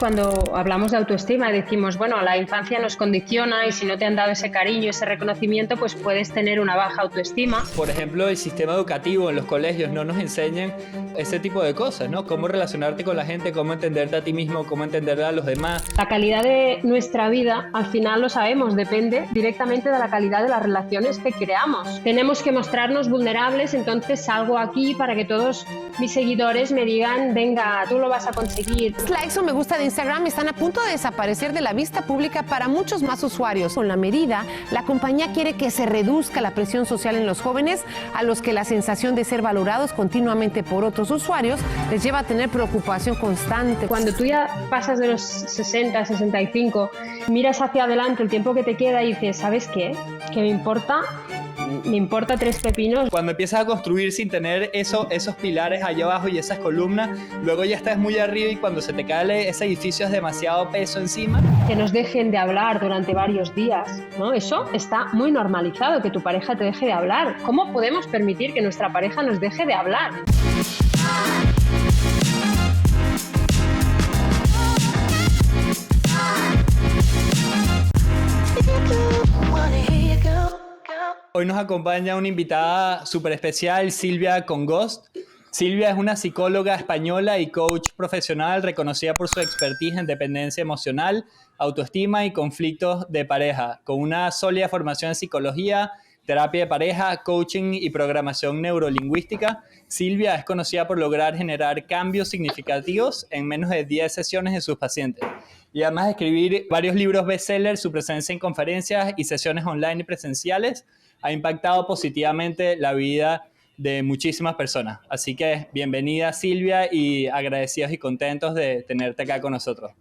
Cuando hablamos de autoestima decimos, bueno, la infancia nos condiciona y si no te han dado ese cariño, ese reconocimiento, pues puedes tener una baja autoestima. Por ejemplo, el sistema educativo en los colegios no nos enseñan ese tipo de cosas, ¿no? Cómo relacionarte con la gente, cómo entenderte a ti mismo, cómo entender a los demás. La calidad de nuestra vida, al final lo sabemos, depende directamente de la calidad de las relaciones que creamos. Tenemos que mostrarnos vulnerables, entonces salgo aquí para que todos mis seguidores me digan, venga, tú lo vas a conseguir. Likes o me gusta de Instagram están a punto de desaparecer de la vista pública para muchos más usuarios. Con la medida, la compañía quiere que se reduzca la presión social en los jóvenes, a los que la sensación de ser valorados continuamente por otros usuarios les lleva a tener preocupación constante. Cuando tú ya pasas de los 60, 65, miras hacia adelante el tiempo que te queda y dices, ¿sabes qué? ¿Qué me importa? Me importa tres pepinos. Cuando empiezas a construir sin tener esos pilares allá abajo y esas columnas, luego ya estás muy arriba y cuando se te cae ese edificio es demasiado peso encima. Que nos dejen de hablar durante varios días, ¿no? Eso está muy normalizado, que tu pareja te deje de hablar. ¿Cómo podemos permitir que nuestra pareja nos deje de hablar? Hoy nos acompaña una invitada súper especial, Silvia Congost. Silvia es una psicóloga española y coach profesional reconocida por su expertise en dependencia emocional, autoestima y conflictos de pareja, con una sólida formación en psicología, terapia de pareja, coaching y programación neurolingüística. Silvia es conocida por lograr generar cambios significativos en menos de 10 sesiones en sus pacientes. Y además de escribir varios libros bestsellers, su presencia en conferencias y sesiones online y presenciales ha impactado positivamente la vida de muchísimas personas. Así que bienvenida, Silvia, y agradecidos y contentos de tenerte acá con nosotros.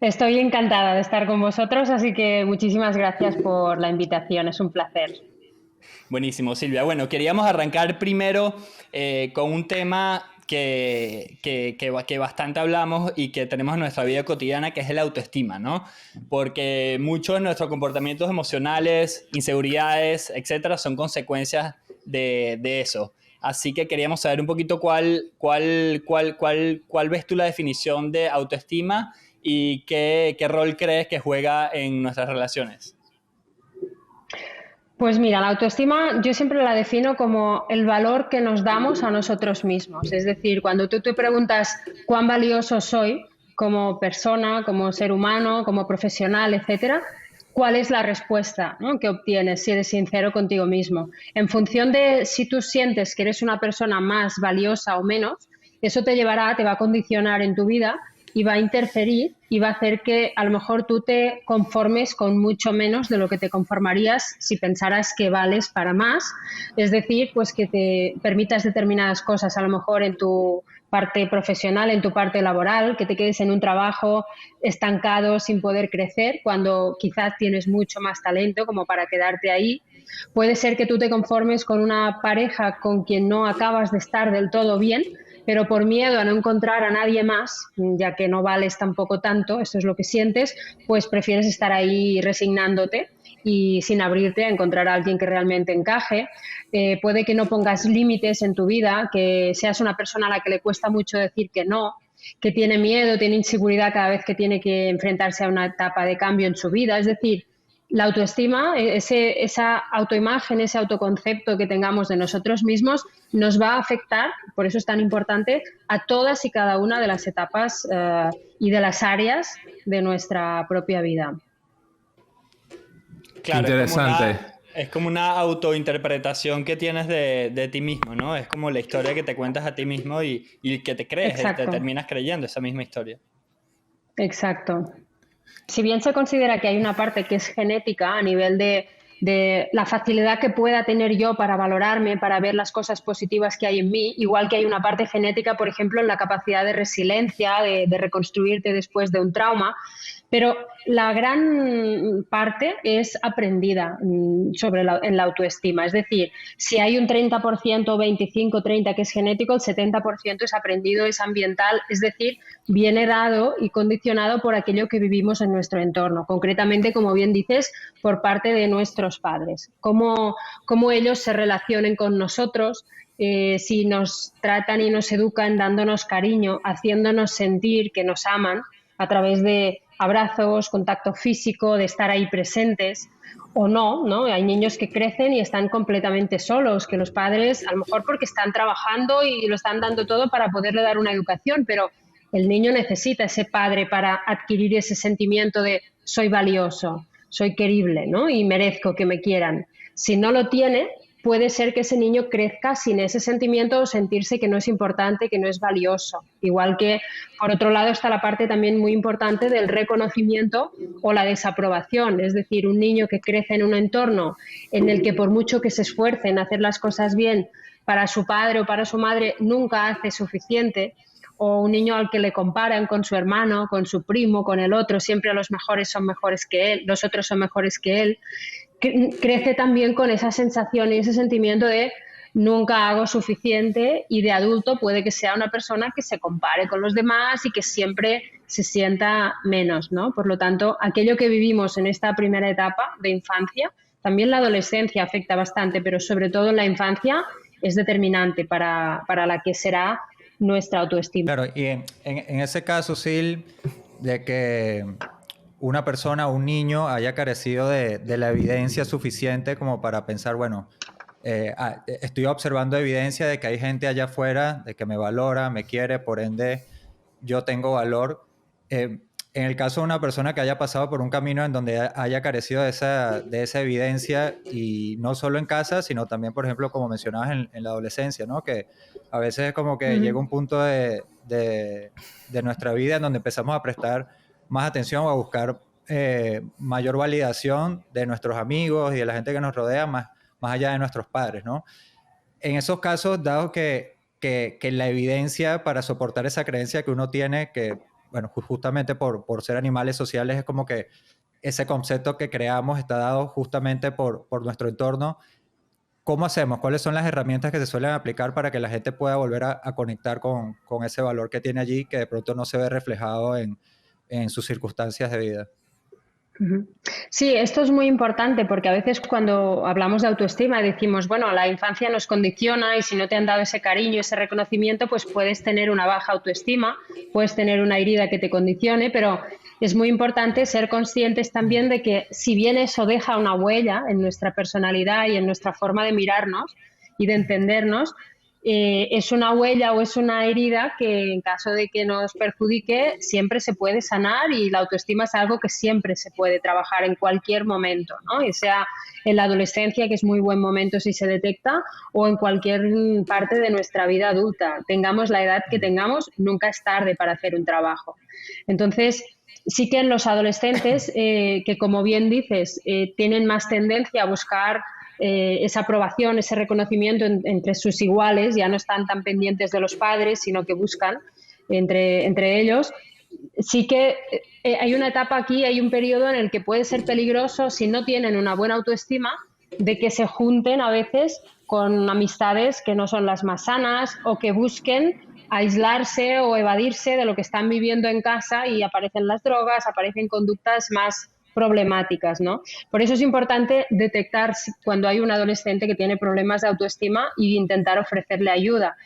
Estoy encantada de estar con vosotros, así que muchísimas gracias por la invitación, es un placer. Buenísimo, Silvia. Bueno, queríamos arrancar primero con un tema que bastante hablamos y que tenemos en nuestra vida cotidiana, que es el autoestima, ¿no? Porque muchos de nuestros comportamientos emocionales, inseguridades, etcétera, son consecuencias de eso. Así que queríamos saber un poquito cuál ves tú la definición de autoestima y qué rol crees que juega en nuestras relaciones. Pues mira, la autoestima yo siempre la defino como el valor que nos damos a nosotros mismos. Es decir, cuando tú te preguntas cuán valioso soy como persona, como ser humano, como profesional, etcétera, ¿cuál es la respuesta, ¿no?, que obtienes si eres sincero contigo mismo? En función de si tú sientes que eres una persona más valiosa o menos, eso te va a condicionar en tu vida y va a interferir y va a hacer que a lo mejor tú te conformes con mucho menos de lo que te conformarías si pensaras que vales para más. Es decir, pues que te permitas determinadas cosas a lo mejor en tu parte profesional, en tu parte laboral, que te quedes en un trabajo estancado sin poder crecer cuando quizás tienes mucho más talento como para quedarte ahí. Puede ser que tú te conformes con una pareja con quien no acabas de estar del todo bien, pero por miedo a no encontrar a nadie más, ya que no vales tampoco tanto, eso es lo que sientes, pues prefieres estar ahí resignándote y sin abrirte a encontrar a alguien que realmente encaje. Puede que no pongas límites en tu vida, que seas una persona a la que le cuesta mucho decir que no, que tiene miedo, tiene inseguridad cada vez que tiene que enfrentarse a una etapa de cambio en su vida. Es decir, la autoestima, esa autoimagen, ese autoconcepto que tengamos de nosotros mismos nos va a afectar, por eso es tan importante, a todas y cada una de las etapas y de las áreas de nuestra propia vida. Claro, interesante. Es como una autointerpretación que tienes de ti mismo, ¿no? Es como la historia que te cuentas a ti mismo y que te crees, te terminas creyendo esa misma historia. Exacto. Si bien se considera que hay una parte que es genética a nivel de la facilidad que pueda tener yo para valorarme, para ver las cosas positivas que hay en mí, igual que hay una parte genética, por ejemplo, en la capacidad de resiliencia, de reconstruirte después de un trauma, pero la gran parte es aprendida en la autoestima. Es decir, si hay un 30%, 25, 30 que es genético, el 70% es aprendido, es ambiental, es decir, viene dado y condicionado por aquello que vivimos en nuestro entorno. Concretamente, como bien dices, por parte de nuestros padres. Cómo ellos se relacionen con nosotros, si nos tratan y nos educan dándonos cariño, haciéndonos sentir que nos aman a través de abrazos, contacto físico, de estar ahí presentes, o no, ¿no? Hay niños que crecen y están completamente solos, que los padres, a lo mejor porque están trabajando y lo están dando todo para poderle dar una educación, pero el niño necesita ese padre para adquirir ese sentimiento de soy valioso, soy querible, ¿no? Y merezco que me quieran. Si no lo tiene, puede ser que ese niño crezca sin ese sentimiento o sentirse que no es importante, que no es valioso. Igual que, por otro lado, está la parte también muy importante del reconocimiento o la desaprobación. Es decir, un niño que crece en un entorno en el que por mucho que se esfuerce en hacer las cosas bien para su padre o para su madre, nunca hace suficiente, o un niño al que le comparan con su hermano, con su primo, con el otro, siempre los mejores son mejores que él, los otros son mejores que él, crece también con esa sensación y ese sentimiento de nunca hago suficiente, y de adulto puede que sea una persona que se compare con los demás y que siempre se sienta menos, ¿no? Por lo tanto, aquello que vivimos en esta primera etapa de infancia, también la adolescencia afecta bastante, pero sobre todo en la infancia es determinante para la que será nuestra autoestima. Claro, y en ese caso, Sil, de que una persona o un niño haya carecido de la evidencia suficiente como para pensar, bueno, estoy observando evidencia de que hay gente allá afuera, de que me valora, me quiere, por ende yo tengo valor. En el caso de una persona que haya pasado por un camino en donde haya carecido de esa evidencia, y no solo en casa, sino también, por ejemplo, como mencionabas en la adolescencia, ¿no? Que a veces es como que llega un punto de nuestra vida en donde empezamos a prestar más atención o a buscar mayor validación de nuestros amigos y de la gente que nos rodea, más allá de nuestros padres, ¿no? En esos casos, dado que la evidencia para soportar esa creencia que uno tiene, que, bueno, justamente por ser animales sociales, es como que ese concepto que creamos está dado justamente por nuestro entorno. ¿Cómo hacemos? ¿Cuáles son las herramientas que se suelen aplicar para que la gente pueda volver a conectar con ese valor que tiene allí, que de pronto no se ve reflejado en sus circunstancias de vida? Sí, esto es muy importante, porque a veces cuando hablamos de autoestima decimos, bueno, la infancia nos condiciona y si no te han dado ese cariño, ese reconocimiento, pues puedes tener una baja autoestima, puedes tener una herida que te condicione, pero es muy importante ser conscientes también de que si bien eso deja una huella en nuestra personalidad y en nuestra forma de mirarnos y de entendernos, es una huella o es una herida que en caso de que nos perjudique siempre se puede sanar, y la autoestima es algo que siempre se puede trabajar en cualquier momento, ¿no? Y sea en la adolescencia, que es muy buen momento si se detecta, o en cualquier parte de nuestra vida adulta. Tengamos la edad que tengamos, nunca es tarde para hacer un trabajo. Entonces, sí que en los adolescentes, que como bien dices, tienen más tendencia a buscar esa aprobación, ese reconocimiento entre sus iguales, ya no están tan pendientes de los padres, sino que buscan entre ellos. Sí que hay una etapa aquí, hay un periodo en el que puede ser peligroso, si no tienen una buena autoestima, de que se junten a veces con amistades que no son las más sanas, o que busquen aislarse o evadirse de lo que están viviendo en casa, y aparecen las drogas, aparecen conductas más problemáticas, ¿no? Por eso es importante detectar cuando hay un adolescente que tiene problemas de autoestima e intentar ofrecerle ayuda.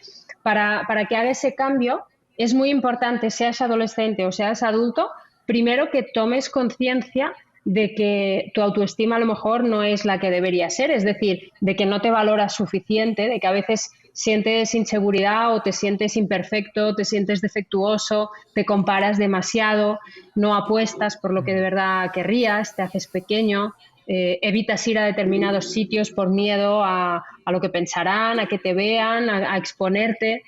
Para que haga ese cambio, es muy importante, seas adolescente o seas adulto, primero que tomes conciencia de que tu autoestima a lo mejor no es la que debería ser, es decir, de que no te valoras suficiente, de que a veces sientes inseguridad o te sientes imperfecto, te sientes defectuoso, te comparas demasiado, no apuestas por lo que de verdad querrías, te haces pequeño, evitas ir a determinados sitios por miedo a lo que pensarán, a que te vean, a exponerte.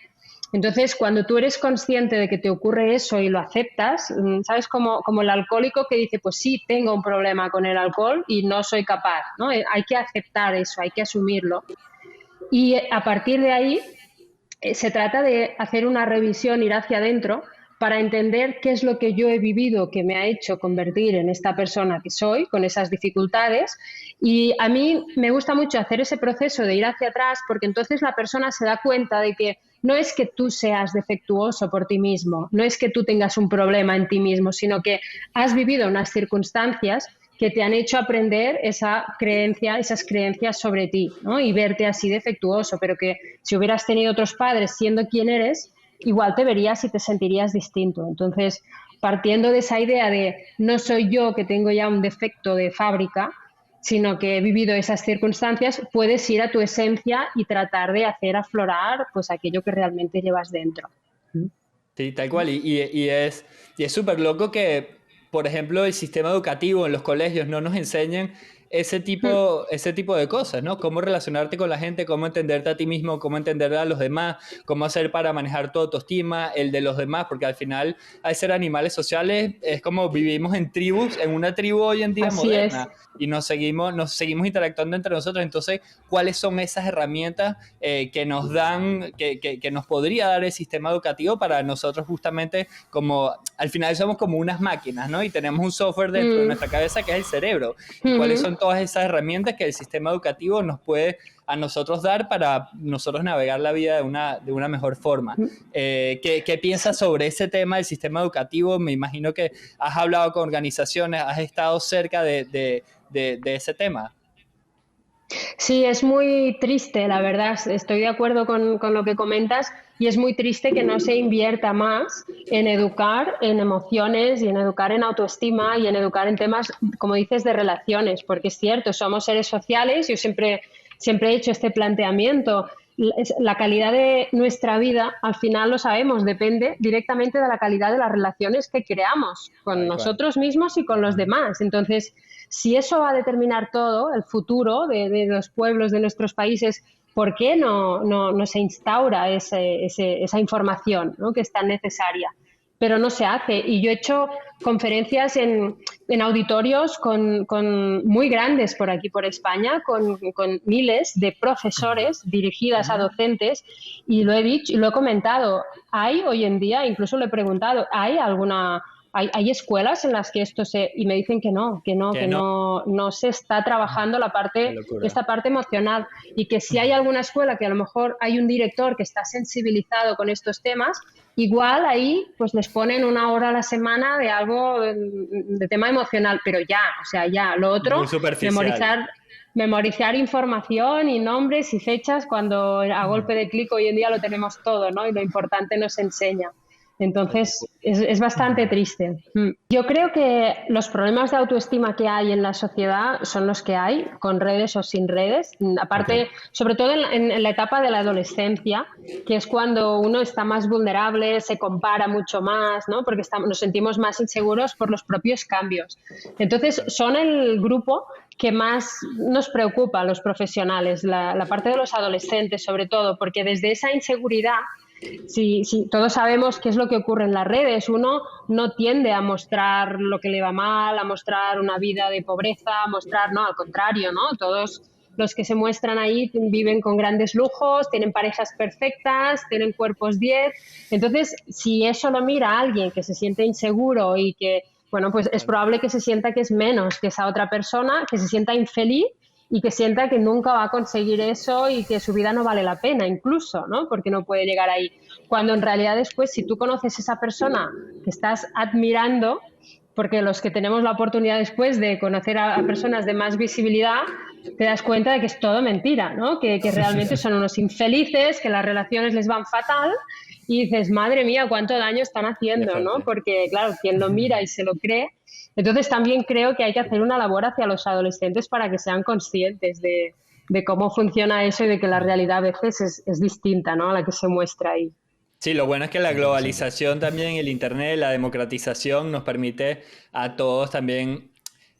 Entonces, cuando tú eres consciente de que te ocurre eso y lo aceptas, ¿sabes? Como el alcohólico que dice, pues sí, tengo un problema con el alcohol y no soy capaz, ¿no? Hay que aceptar eso, hay que asumirlo. Y a partir de ahí se trata de hacer una revisión, ir hacia adentro para entender qué es lo que yo he vivido que me ha hecho convertir en esta persona que soy, con esas dificultades. Y a mí me gusta mucho hacer ese proceso de ir hacia atrás, porque entonces la persona se da cuenta de que no es que tú seas defectuoso por ti mismo, no es que tú tengas un problema en ti mismo, sino que has vivido unas circunstancias que te han hecho aprender esa creencia, esas creencias sobre ti, ¿no? Y verte así defectuoso, pero que si hubieras tenido otros padres siendo quien eres, igual te verías y te sentirías distinto. Entonces, partiendo de esa idea de no soy yo que tengo ya un defecto de fábrica, sino que he vivido esas circunstancias, puedes ir a tu esencia y tratar de hacer aflorar pues aquello que realmente llevas dentro. Sí, tal cual. Y es súper loco que, por ejemplo, el sistema educativo en los colegios no nos enseñen ese tipo de cosas, ¿no? Cómo relacionarte con la gente, cómo entenderte a ti mismo, cómo entender a los demás, cómo hacer para manejar tu autoestima, el de los demás, porque al final, al ser animales sociales, es como vivimos en tribus, en una tribu hoy en día Así moderna, es. y nos seguimos interactuando entre nosotros. Entonces, ¿cuáles son esas herramientas que nos dan, que nos podría dar el sistema educativo para nosotros justamente, como al final somos como unas máquinas, ¿no? Y tenemos un software dentro de nuestra cabeza que es el cerebro. ¿Y cuáles son todas esas herramientas que el sistema educativo nos puede a nosotros dar para nosotros navegar la vida de una mejor forma? ¿Qué piensas sobre ese tema del sistema educativo? Me imagino que has hablado con organizaciones, has estado cerca de ese tema. Sí, es muy triste, la verdad. Estoy de acuerdo con lo que comentas y es muy triste que no se invierta más en educar en emociones y en educar en autoestima y en educar en temas, como dices, de relaciones, porque es cierto, somos seres sociales. Yo siempre he hecho este planteamiento. La calidad de nuestra vida, al final lo sabemos, depende directamente de la calidad de las relaciones que creamos con nosotros mismos y con los demás. Entonces, si eso va a determinar todo, el futuro de los pueblos, de nuestros países, ¿por qué no se instaura esa información, ¿no?, que es tan necesaria? Pero no se hace. Y yo he hecho conferencias en auditorios muy grandes por aquí, por España, con miles de profesores dirigidas a docentes, y lo he dicho y lo he comentado. Hay hoy en día, incluso lo he preguntado, ¿hay escuelas en las que y me dicen que no se está trabajando esta parte emocional, y que si hay alguna escuela que a lo mejor hay un director que está sensibilizado con estos temas, igual ahí pues les ponen 1 hora a la semana de algo de tema emocional, pero ya, o sea, ya. Lo otro, Muy superficial. memorizar información y nombres y fechas, cuando a golpe de clic hoy en día lo tenemos todo, ¿no? Y lo importante no se enseña. Entonces, es bastante triste. Yo creo que los problemas de autoestima que hay en la sociedad son los que hay, con redes o sin redes. Aparte, sobre todo en la etapa de la adolescencia, que es cuando uno está más vulnerable, se compara mucho más, ¿no? Porque nos sentimos más inseguros por los propios cambios. Entonces, son el grupo que más nos preocupa a los profesionales, la parte de los adolescentes sobre todo, porque desde esa inseguridad, sí, todos sabemos qué es lo que ocurre en las redes. Uno no tiende a mostrar lo que le va mal, a mostrar una vida de pobreza, no, al contrario, ¿no? Todos los que se muestran ahí viven con grandes lujos, tienen parejas perfectas, tienen cuerpos 10. Entonces, si eso lo mira alguien que se siente inseguro y que, bueno, pues es probable que se sienta que es menos que esa otra persona, que se sienta infeliz y que sienta que nunca va a conseguir eso y que su vida no vale la pena incluso, ¿no? Porque no puede llegar ahí. Cuando en realidad después, si tú conoces a esa persona que estás admirando, porque los que tenemos la oportunidad después de conocer a personas de más visibilidad, te das cuenta de que es todo mentira, ¿no? Que realmente son unos infelices, que las relaciones les van fatal, y dices, madre mía, cuánto daño están haciendo, ¿no? Porque, claro, quien lo mira y se lo cree. Entonces también creo que hay que hacer una labor hacia los adolescentes para que sean conscientes de cómo funciona eso y de que la realidad a veces es distinta, ¿no?, a la que se muestra ahí. Sí, lo bueno es que la globalización también, el internet, la democratización nos permite a todos también.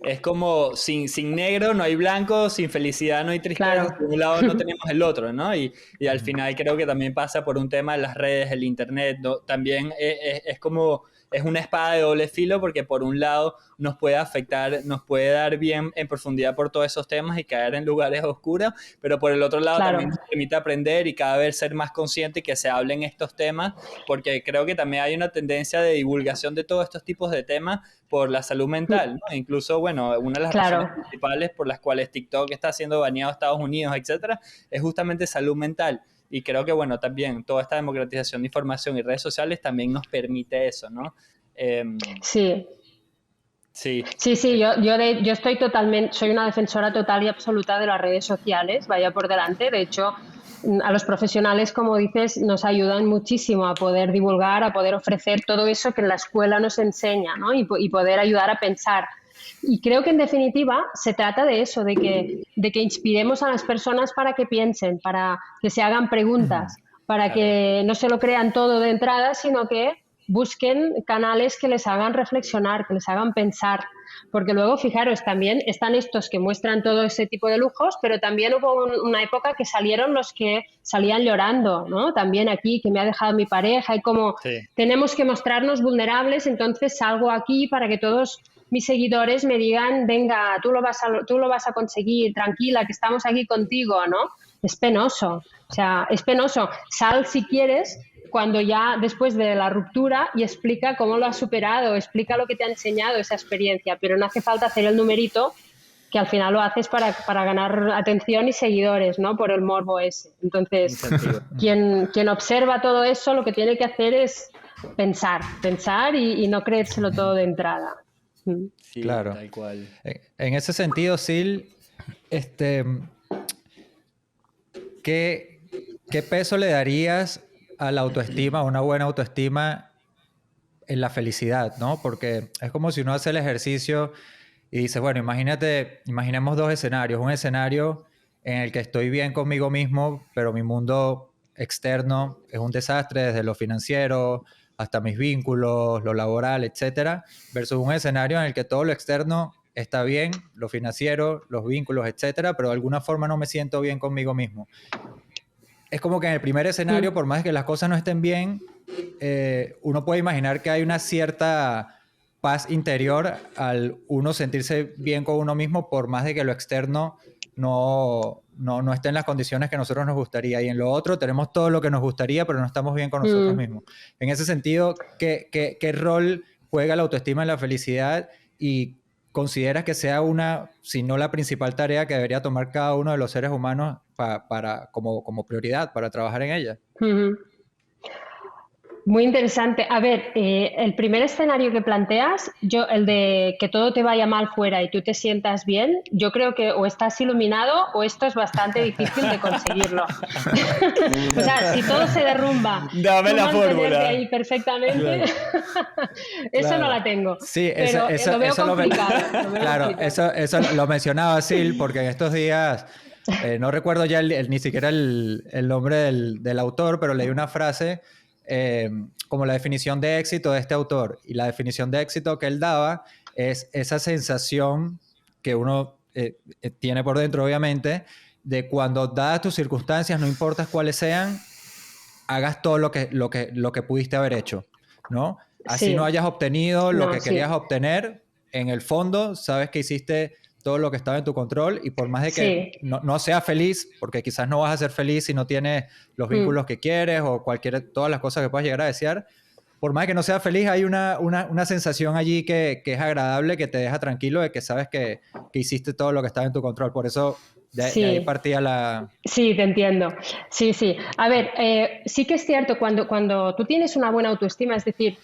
Es como sin negro no hay blanco, sin felicidad no hay tristeza, Claro. de un lado no tenemos el otro, ¿no? Y al final creo que también pasa por un tema de las redes, el internet, ¿no? También es como, es una espada de doble filo, porque por un lado nos puede afectar, nos puede dar bien en profundidad por todos esos temas y caer en lugares oscuros, pero por el otro lado también nos permite aprender y cada vez ser más consciente y que se hablen estos temas, porque creo que también hay una tendencia de divulgación de todos estos tipos de temas por la salud mental, ¿no? Incluso, bueno, una de las razones principales por las cuales TikTok está siendo baneado en Estados Unidos, etcétera, es justamente salud mental. Y creo que, bueno, también toda esta democratización de información y redes sociales también nos permite eso, ¿no? Sí. Sí. Sí, yo soy una defensora total y absoluta de las redes sociales, vaya por delante. De hecho, a los profesionales, como dices, nos ayudan muchísimo a poder divulgar, a poder ofrecer todo eso que en la escuela nos enseña, ¿no? Y poder ayudar a pensar. Y creo que en definitiva se trata de eso, de que inspiremos a las personas para que piensen, para que se hagan preguntas, para que no se lo crean todo de entrada, sino que busquen canales que les hagan reflexionar, que les hagan pensar. Porque luego, fijaros, también están estos que muestran todo ese tipo de lujos, pero también hubo una época que salieron los que salían llorando, ¿no? También aquí, que me ha dejado mi pareja, y como tenemos que mostrarnos vulnerables, entonces salgo aquí para que todos mis seguidores me digan, venga, tú lo vas a conseguir, tranquila, que estamos aquí contigo, ¿no? Es penoso, o sea, es penoso. Sal si quieres cuando ya después de la ruptura y explica cómo lo has superado, explica lo que te ha enseñado esa experiencia, pero no hace falta hacer el numerito que al final lo haces para ganar atención y seguidores, ¿no? Por el morbo ese. Entonces, quien observa todo eso lo que tiene que hacer es pensar y no creérselo todo de entrada. Sí, claro. Tal cual. En ese sentido, Sil, ¿qué peso le darías a la autoestima, a una buena autoestima en la felicidad, ¿no? Porque es como si uno hace el ejercicio y dice, bueno, imaginemos dos escenarios. Un escenario en el que estoy bien conmigo mismo, pero mi mundo externo es un desastre, desde lo financiero hasta mis vínculos, lo laboral, etcétera, versus un escenario en el que todo lo externo está bien, lo financiero, los vínculos, etcétera, pero de alguna forma no me siento bien conmigo mismo. Es como que en el primer escenario, por más que las cosas no estén bien, uno puede imaginar que hay una cierta paz interior al uno sentirse bien con uno mismo, por más de que lo externo no esté en las condiciones que a nosotros nos gustaría. Y en lo otro tenemos todo lo que nos gustaría, pero no estamos bien con nosotros mismos. En ese sentido, ¿qué rol juega la autoestima en la felicidad? Y ¿consideras que sea si no la principal tarea que debería tomar cada uno de los seres humanos como prioridad para trabajar en ella? Muy interesante. A ver, el primer escenario que planteas, el de que todo te vaya mal fuera y tú te sientas bien, yo creo que o estás iluminado o esto es bastante difícil de conseguirlo. O sea, si todo se derrumba, dame la fórmula ahí perfectamente, claro. eso claro. no la tengo. Sí, pero lo veo complicado. Claro, eso lo mencionaba Sil, porque en estos días, no recuerdo ya ni siquiera el nombre del autor, pero leí una frase como la definición de éxito de este autor. Y la definición de éxito que él daba es esa sensación que uno tiene por dentro, obviamente, de cuando, dadas tus circunstancias, no importa cuáles sean, hagas todo lo que pudiste haber hecho, ¿no? Así no hayas obtenido lo que querías obtener, en el fondo sabes que hiciste todo lo que estaba en tu control, y por más de que no seas feliz, porque quizás no vas a ser feliz si no tienes los vínculos que quieres o todas las cosas que puedas llegar a desear, por más de que no seas feliz, hay una sensación allí que es agradable, que te deja tranquilo, de que sabes que hiciste todo lo que estaba en tu control. Por eso de ahí partía la... Sí, te entiendo. Sí. A ver, sí que es cierto, cuando tú tienes una buena autoestima, es decir,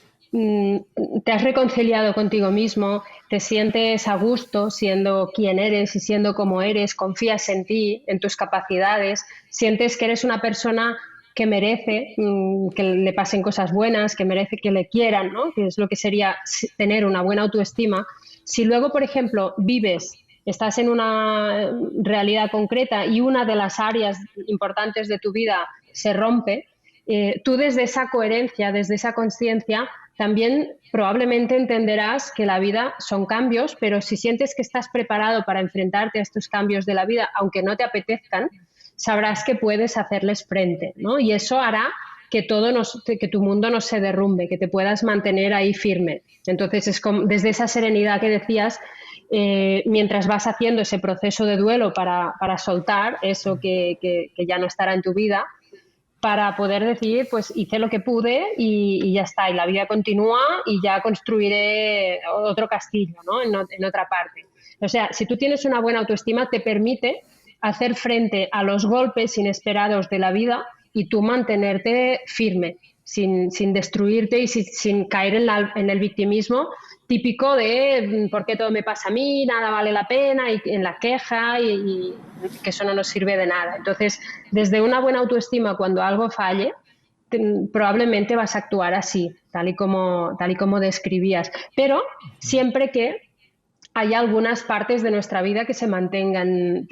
te has reconciliado contigo mismo, te sientes a gusto siendo quien eres y siendo como eres, confías en ti, en tus capacidades, sientes que eres una persona que merece que le pasen cosas buenas, que merece que le quieran, ¿no? Que es lo que sería tener una buena autoestima. Si luego, por ejemplo, estás en una realidad concreta y una de las áreas importantes de tu vida se rompe, tú desde esa coherencia, desde esa consciencia, también probablemente entenderás que la vida son cambios, pero si sientes que estás preparado para enfrentarte a estos cambios de la vida, aunque no te apetezcan, sabrás que puedes hacerles frente, ¿no? Y eso hará que tu mundo no se derrumbe, que te puedas mantener ahí firme. Entonces, es como desde esa serenidad que decías, mientras vas haciendo ese proceso de duelo para soltar eso que ya no estará en tu vida, para poder decir, pues hice lo que pude y ya está, y la vida continúa y ya construiré otro castillo, ¿no? En otra parte. O sea, si tú tienes una buena autoestima, te permite hacer frente a los golpes inesperados de la vida y tú mantenerte firme. sin destruirte y sin caer en el victimismo típico de ¿por qué todo me pasa a mí? Nada vale la pena, y en la queja y que eso no nos sirve de nada. Entonces, desde una buena autoestima, cuando algo falle, probablemente vas a actuar así, tal y como describías. Pero siempre que hay algunas partes de nuestra vida que se mantengan,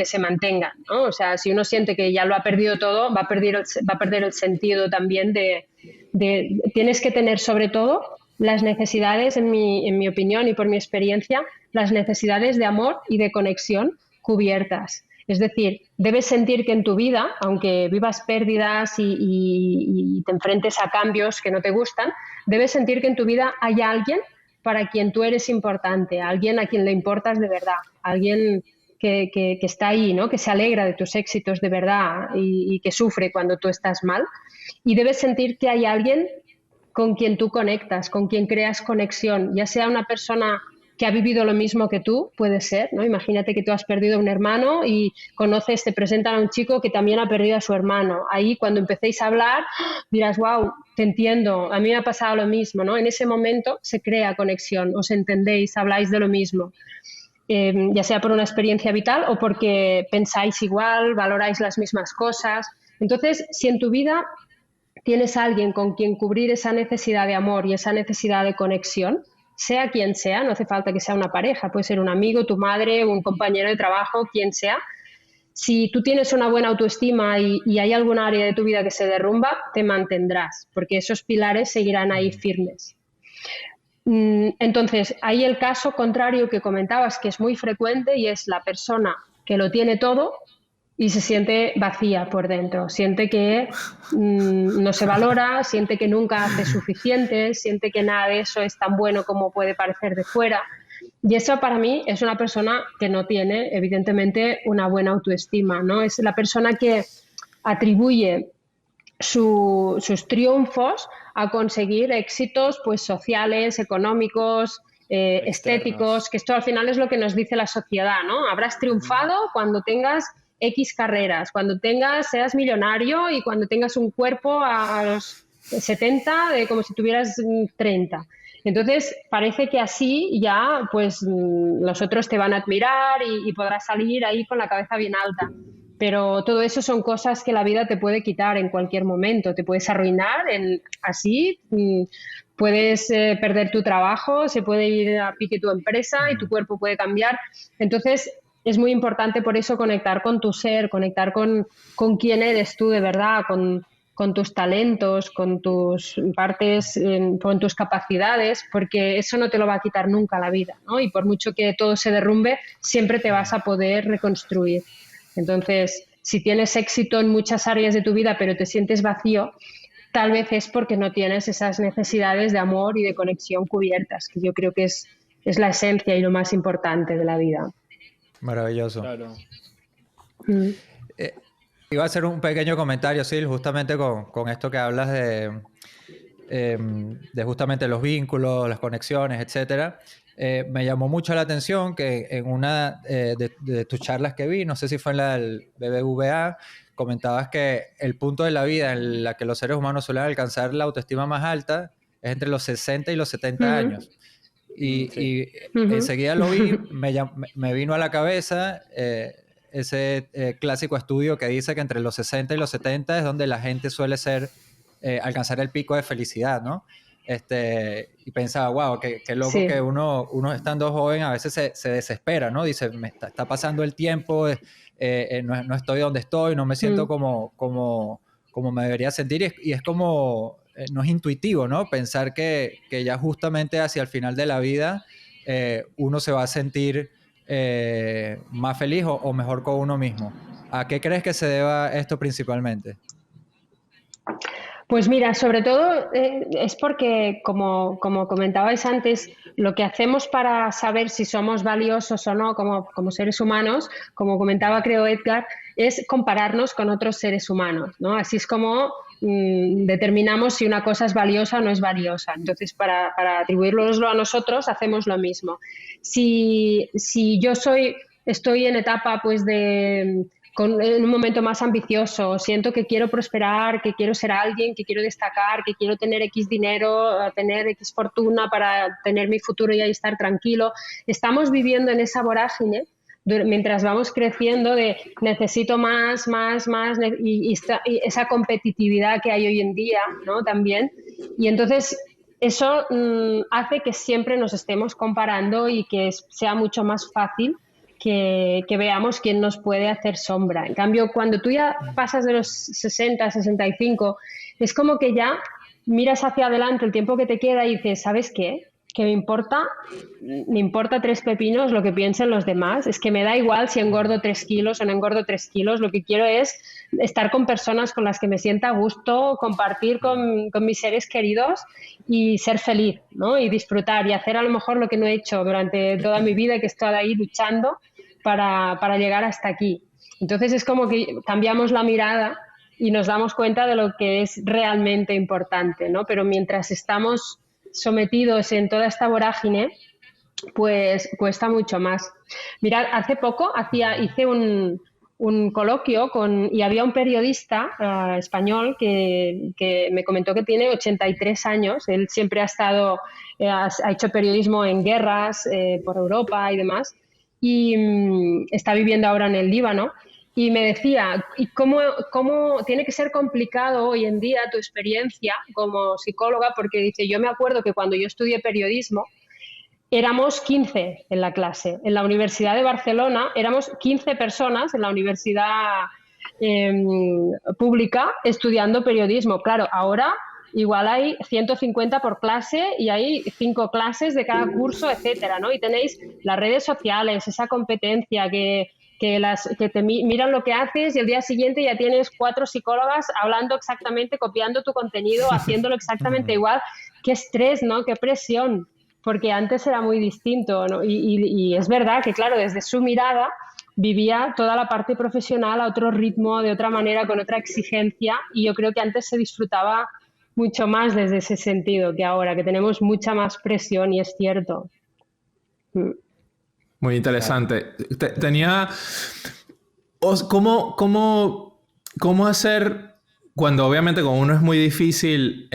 ¿no? O sea, si uno siente que ya lo ha perdido todo, va a perder el sentido también tienes que tener sobre todo las necesidades, en mi opinión y por mi experiencia, las necesidades de amor y de conexión cubiertas. Es decir, debes sentir que en tu vida, aunque vivas pérdidas y te enfrentes a cambios que no te gustan, debes sentir que en tu vida hay alguien para quien tú eres importante, alguien a quien le importas de verdad, alguien que está ahí, ¿no? Que se alegra de tus éxitos de verdad y que sufre cuando tú estás mal. Y debes sentir que hay alguien con quien tú conectas, con quien creas conexión, ya sea una persona que ha vivido lo mismo que tú, puede ser, ¿no? Imagínate que tú has perdido a un hermano y te presentan a un chico que también ha perdido a su hermano. Ahí, cuando empecéis a hablar, dirás, wow, te entiendo, a mí me ha pasado lo mismo, ¿no? En ese momento se crea conexión, os entendéis, habláis de lo mismo. Ya sea por una experiencia vital o porque pensáis igual, valoráis las mismas cosas. Entonces, si en tu vida tienes a alguien con quien cubrir esa necesidad de amor y esa necesidad de conexión, sea quien sea, no hace falta que sea una pareja, puede ser un amigo, tu madre, un compañero de trabajo, quien sea. Si tú tienes una buena autoestima y hay algún área de tu vida que se derrumba, te mantendrás, porque esos pilares seguirán ahí firmes. Entonces, hay el caso contrario que comentabas, que es muy frecuente, y es la persona que lo tiene todo y se siente vacía por dentro, siente que no se valora, siente que nunca hace suficiente, siente que nada de eso es tan bueno como puede parecer de fuera. Y eso para mí es una persona que no tiene, evidentemente, una buena autoestima, ¿no? Es la persona que atribuye sus triunfos a conseguir éxitos pues, sociales, económicos, estéticos, que esto al final es lo que nos dice la sociedad, ¿no? Habrás triunfado cuando tengas X carreras, cuando seas millonario y cuando tengas un cuerpo a los 70 como si tuvieras 30. Entonces parece que así ya pues los otros te van a admirar y podrás salir ahí con la cabeza bien alta. Pero todo eso son cosas que la vida te puede quitar en cualquier momento. Te puedes arruinar así, puedes perder tu trabajo, se puede ir a pique tu empresa y tu cuerpo puede cambiar. Entonces es muy importante por eso conectar con tu ser, conectar con quién eres tú de verdad, con tus talentos, con tus partes, con tus capacidades, porque eso no te lo va a quitar nunca la vida, ¿no? Y por mucho que todo se derrumbe, siempre te vas a poder reconstruir. Entonces, si tienes éxito en muchas áreas de tu vida, pero te sientes vacío, tal vez es porque no tienes esas necesidades de amor y de conexión cubiertas, que yo creo que es la esencia y lo más importante de la vida. Maravilloso. Claro. Iba a hacer un pequeño comentario, Sil, justamente con esto que hablas de justamente los vínculos, las conexiones, etcétera. Me llamó mucho la atención que en una de tus charlas que vi, no sé si fue en la del BBVA, comentabas que el punto de la vida en la que los seres humanos suelen alcanzar la autoestima más alta es entre los 60 y los 70 años. Y enseguida lo vi, me vino a la cabeza ese clásico estudio que dice que entre los 60 y los 70 es donde la gente suele alcanzar el pico de felicidad, ¿no? Y pensaba, wow, qué loco que uno estando joven a veces se desespera, ¿no? Dice, me está pasando el tiempo, no estoy donde estoy, no me siento como me debería sentir, y es como, no es intuitivo, ¿no? Pensar que ya justamente hacia el final de la vida uno se va a sentir más feliz o mejor con uno mismo. ¿A qué crees que se deba esto principalmente? Pues mira, sobre todo es porque, como comentabais antes, lo que hacemos para saber si somos valiosos o no como seres humanos, como comentaba creo Edgar, es compararnos con otros seres humanos, ¿no? Así es como determinamos si una cosa es valiosa o no es valiosa. Entonces, para atribuirlo a nosotros, hacemos lo mismo. Si yo estoy en etapa pues de en un momento más ambicioso, siento que quiero prosperar, que quiero ser alguien, que quiero destacar, que quiero tener X dinero, tener X fortuna para tener mi futuro y ahí estar tranquilo. Estamos viviendo en esa vorágine mientras vamos creciendo de necesito más, y esa competitividad que hay hoy en día, ¿no? También. Y entonces eso hace que siempre nos estemos comparando y que sea mucho más fácil que veamos quién nos puede hacer sombra. En cambio, cuando tú ya pasas de los 60, 65, es como que ya miras hacia adelante el tiempo que te queda y dices, ¿sabes qué? Que me importa 3 pepinos lo que piensen los demás. Es que me da igual si engordo 3 kilos o no engordo 3 kilos. Lo que quiero es estar con personas con las que me sienta a gusto, compartir con mis seres queridos y ser feliz, ¿no? Y disfrutar y hacer a lo mejor lo que no he hecho durante toda mi vida, que he estado ahí luchando para llegar hasta aquí. Entonces es como que cambiamos la mirada y nos damos cuenta de lo que es realmente importante, ¿no? Pero mientras estamos sometidos en toda esta vorágine, pues cuesta mucho más. Mirad, hace poco hice un coloquio y había un periodista español que me comentó que tiene 83 años. Él siempre ha hecho periodismo en guerras por Europa y demás, y está viviendo ahora en el Líbano. Y me decía, ¿y cómo tiene que ser complicado hoy en día tu experiencia como psicóloga? Porque dice, yo me acuerdo que cuando yo estudié periodismo éramos 15 en la clase. En la Universidad de Barcelona éramos 15 personas en la universidad pública estudiando periodismo. Claro, ahora igual hay 150 por clase y hay 5 clases de cada curso, etcétera, ¿no? Y tenéis las redes sociales, esa competencia que te miran lo que haces y el día siguiente ya tienes 4 psicólogas hablando exactamente, copiando tu contenido, haciéndolo exactamente igual. Qué estrés, ¿no? Qué presión, porque antes era muy distinto, ¿no? Y es verdad que, claro, desde su mirada vivía toda la parte profesional a otro ritmo, de otra manera, con otra exigencia, y yo creo que antes se disfrutaba mucho más desde ese sentido que ahora, que tenemos mucha más presión, y es cierto. Muy interesante. ¿Cómo hacer cuando obviamente con uno es muy difícil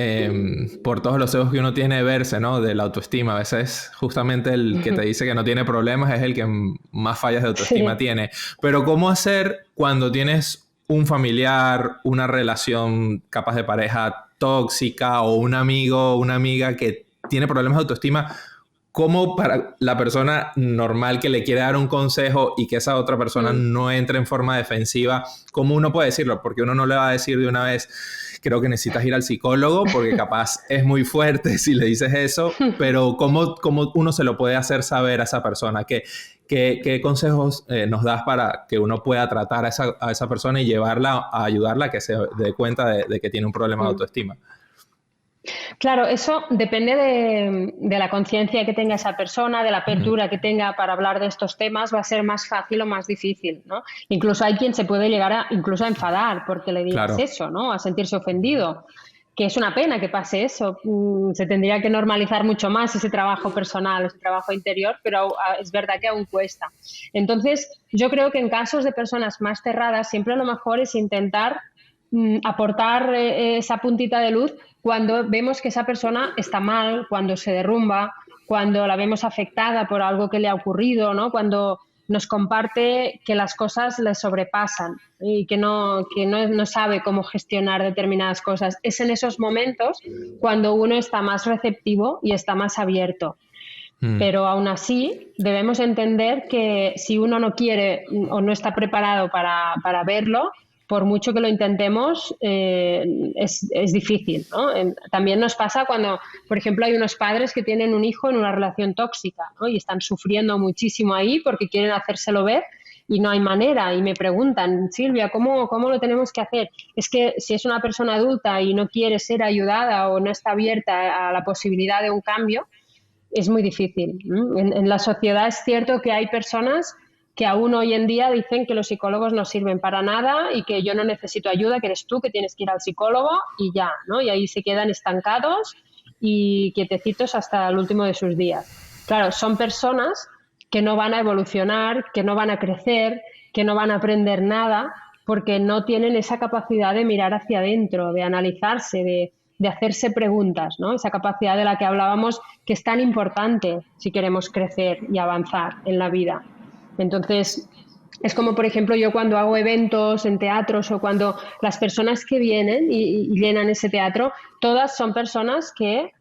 por todos los egos que uno tiene verse, ¿no? De la autoestima? A veces justamente el que te dice que no tiene problemas es el que más fallas de autoestima tiene. Pero ¿cómo hacer cuando tienes un familiar, una relación capaz de pareja tóxica o un amigo o una amiga que tiene problemas de autoestima? ¿Cómo para la persona normal que le quiere dar un consejo y que esa otra persona no entre en forma defensiva, cómo uno puede decirlo? Porque uno no le va a decir de una vez, creo que necesitas ir al psicólogo, porque capaz es muy fuerte si le dices eso, pero ¿cómo uno se lo puede hacer saber a esa persona? ¿Qué consejos nos das para que uno pueda tratar a esa persona y llevarla, a ayudarla a que se dé cuenta de que tiene un problema de autoestima? Claro, eso depende de la conciencia que tenga esa persona, de la apertura que tenga para hablar de estos temas. Va a ser más fácil o más difícil, ¿no? Incluso hay quien se puede llegar incluso a enfadar porque le digas eso, ¿no? A sentirse ofendido, que es una pena que pase eso. Se tendría que normalizar mucho más ese trabajo personal, ese trabajo interior, pero es verdad que aún cuesta. Entonces, yo creo que en casos de personas más cerradas, siempre lo mejor es intentar aportar esa puntita de luz cuando vemos que esa persona está mal, cuando se derrumba, cuando la vemos afectada por algo que le ha ocurrido, ¿no? Cuando nos comparte que las cosas le sobrepasan y que no sabe cómo gestionar determinadas cosas. Es en esos momentos cuando uno está más receptivo y está más abierto. Pero aún así debemos entender que si uno no quiere o no está preparado para verlo, por mucho que lo intentemos, es difícil, ¿no? También nos pasa cuando, por ejemplo, hay unos padres que tienen un hijo en una relación tóxica, ¿no? Y están sufriendo muchísimo ahí porque quieren hacérselo ver y no hay manera. Y me preguntan, Silvia, ¿cómo lo tenemos que hacer? Es que si es una persona adulta y no quiere ser ayudada o no está abierta a la posibilidad de un cambio, es muy difícil. En la sociedad es cierto que hay personas que aún hoy en día dicen que los psicólogos no sirven para nada y que yo no necesito ayuda, que eres tú que tienes que ir al psicólogo y ya, ¿no? Y ahí se quedan estancados y quietecitos hasta el último de sus días. Claro, son personas que no van a evolucionar, que no van a crecer, que no van a aprender nada porque no tienen esa capacidad de mirar hacia adentro, de analizarse, de hacerse preguntas, ¿no? Esa capacidad de la que hablábamos, que es tan importante si queremos crecer y avanzar en la vida. Entonces, es como, por ejemplo, yo cuando hago eventos en teatros o cuando las personas que vienen y llenan ese teatro, todas son personas que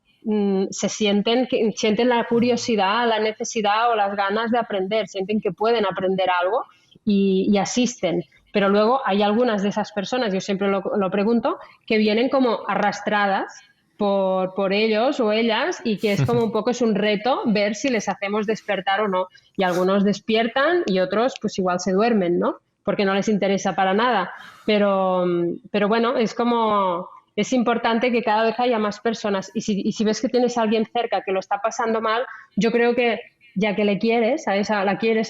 sienten la curiosidad, la necesidad o las ganas de aprender, sienten que pueden aprender algo y asisten. Pero luego hay algunas de esas personas, yo siempre lo pregunto, que vienen como arrastradas por ellos o ellas y que es como un poco es un reto ver si les hacemos despertar o no. Y algunos despiertan y otros pues igual se duermen, ¿no? Porque no les interesa para nada. Pero bueno, es importante que cada vez haya más personas y si ves que tienes a alguien cerca que lo está pasando mal, yo creo que ya que la quieres a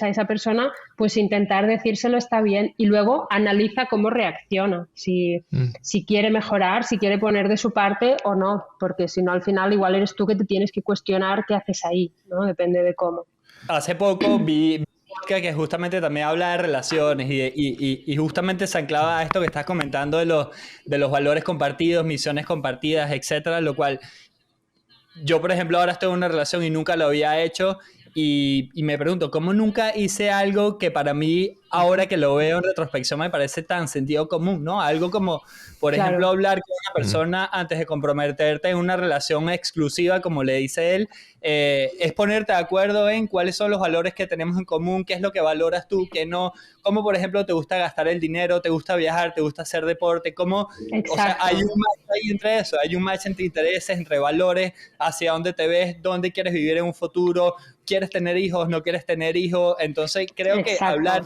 esa persona, pues intentar decírselo está bien y luego analiza cómo reacciona, si quiere mejorar, si quiere poner de su parte o no, porque si no al final igual eres tú que te tienes que cuestionar qué haces ahí, ¿no? Depende de cómo. Hace poco vi que justamente también habla de relaciones y justamente se anclaba a esto que estás comentando de los valores compartidos, misiones compartidas, etcétera, lo cual yo, por ejemplo, ahora estoy en una relación y nunca lo había hecho y me pregunto, ¿cómo nunca hice algo que para mí, ahora que lo veo en retrospección, me parece tan sentido común, ¿no? Algo como, por ejemplo, hablar con una persona antes de comprometerte en una relación exclusiva, como le dice él, es ponerte de acuerdo en cuáles son los valores que tenemos en común, qué es lo que valoras tú, qué no, cómo, por ejemplo, te gusta gastar el dinero, te gusta viajar, te gusta hacer deporte, cómo, o sea, hay un match ahí entre eso, hay un match entre intereses, entre valores, hacia dónde te ves, dónde quieres vivir en un futuro, quieres tener hijos, no quieres tener hijos, entonces creo que hablar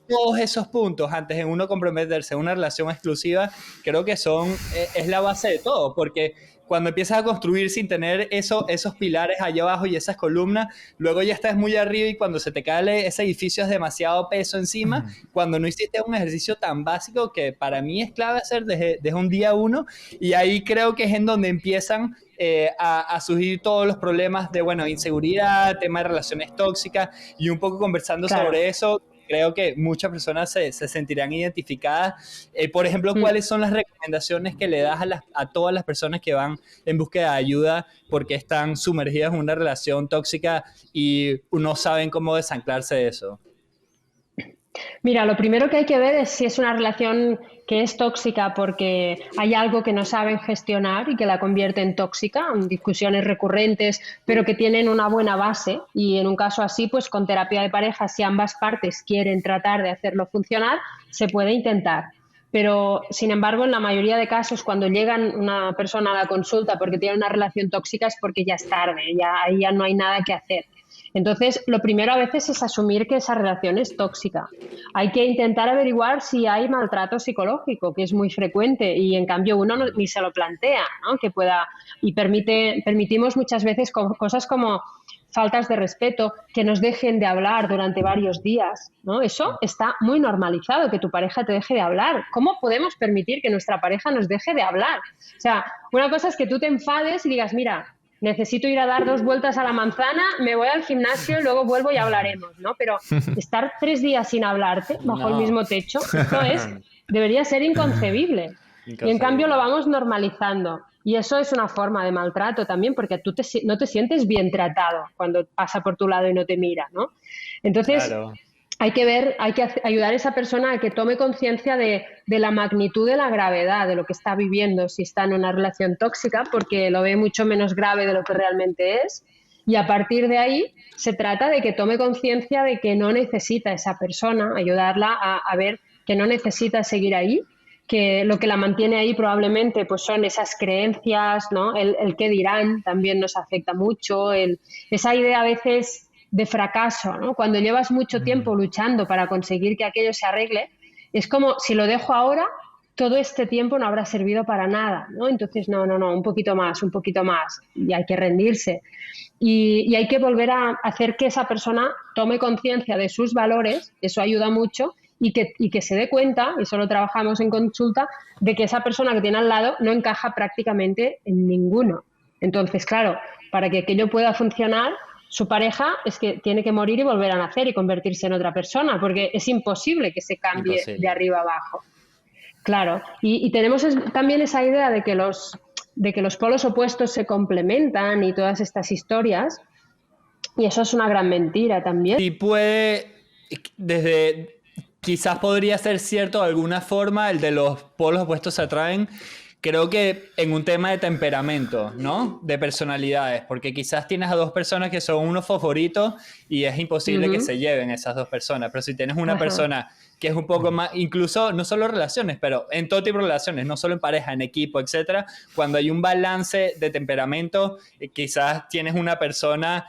todos esos puntos antes de uno comprometerse en una relación exclusiva, creo que es la base de todo, porque cuando empiezas a construir sin tener esos pilares allá abajo y esas columnas, luego ya estás muy arriba y cuando se te cae ese edificio es demasiado peso encima, cuando no hiciste un ejercicio tan básico que para mí es clave hacer desde un día uno, y ahí creo que es en donde empiezan a surgir todos los problemas de, inseguridad, tema de relaciones tóxicas, y un poco conversando sobre eso, creo que muchas personas se sentirán identificadas. Por ejemplo, ¿cuáles son las recomendaciones que le das a todas las personas que van en búsqueda de ayuda porque están sumergidas en una relación tóxica y no saben cómo desanclarse de eso? Mira, lo primero que hay que ver es si es una relación que es tóxica porque hay algo que no saben gestionar y que la convierte en tóxica, en discusiones recurrentes, pero que tienen una buena base y en un caso así, pues con terapia de pareja, si ambas partes quieren tratar de hacerlo funcionar, se puede intentar. Pero, sin embargo, en la mayoría de casos, cuando llegan una persona a la consulta porque tiene una relación tóxica es porque ya es tarde, ahí ya no hay nada que hacer. Entonces, lo primero a veces es asumir que esa relación es tóxica. Hay que intentar averiguar si hay maltrato psicológico, que es muy frecuente y en cambio uno ni se lo plantea, ¿no? Que pueda, y permitimos muchas veces cosas como faltas de respeto, que nos dejen de hablar durante varios días, ¿no? Eso está muy normalizado, que tu pareja te deje de hablar. ¿Cómo podemos permitir que nuestra pareja nos deje de hablar? O sea, una cosa es que tú te enfades y digas, mira, necesito ir a dar 2 vueltas a la manzana, me voy al gimnasio y luego vuelvo y hablaremos, ¿no? Pero estar 3 días sin hablarte bajo el mismo techo, debería ser inconcebible. Y en cambio lo vamos normalizando. Y eso es una forma de maltrato también, porque tú no te sientes bien tratado cuando pasa por tu lado y no te mira, ¿no? Entonces, claro, hay que ayudar a esa persona a que tome conciencia de la magnitud de la gravedad de lo que está viviendo si está en una relación tóxica, porque lo ve mucho menos grave de lo que realmente es. Y a partir de ahí se trata de que tome conciencia de que no necesita esa persona, ayudarla a ver que no necesita seguir ahí, que lo que la mantiene ahí probablemente pues son esas creencias, ¿no? El qué dirán también nos afecta mucho, esa idea a veces de fracaso, ¿no? Cuando llevas mucho tiempo luchando para conseguir que aquello se arregle, es como si lo dejo ahora, todo este tiempo no habrá servido para nada, ¿no? Entonces, no, un poquito más, y hay que rendirse. Y hay que volver a hacer que esa persona tome conciencia de sus valores, eso ayuda mucho, y que se dé cuenta, y eso lo trabajamos en consulta, de que esa persona que tiene al lado no encaja prácticamente en ninguno. Entonces, claro, para que aquello pueda funcionar, su pareja es que tiene que morir y volver a nacer y convertirse en otra persona, porque es imposible que se cambie de arriba abajo. Claro, y tenemos también esa idea de que los polos opuestos se complementan y todas estas historias, y eso es una gran mentira también. Sí quizás podría ser cierto de alguna forma, el de los polos opuestos se atraen, creo que en un tema de temperamento, ¿no? De personalidades, porque quizás tienes a dos personas que son unos fosforitos y es imposible que se lleven esas dos personas, pero si tienes una persona que es un poco más, incluso no solo relaciones, pero en todo tipo de relaciones, no solo en pareja, en equipo, etcétera, cuando hay un balance de temperamento, quizás tienes una persona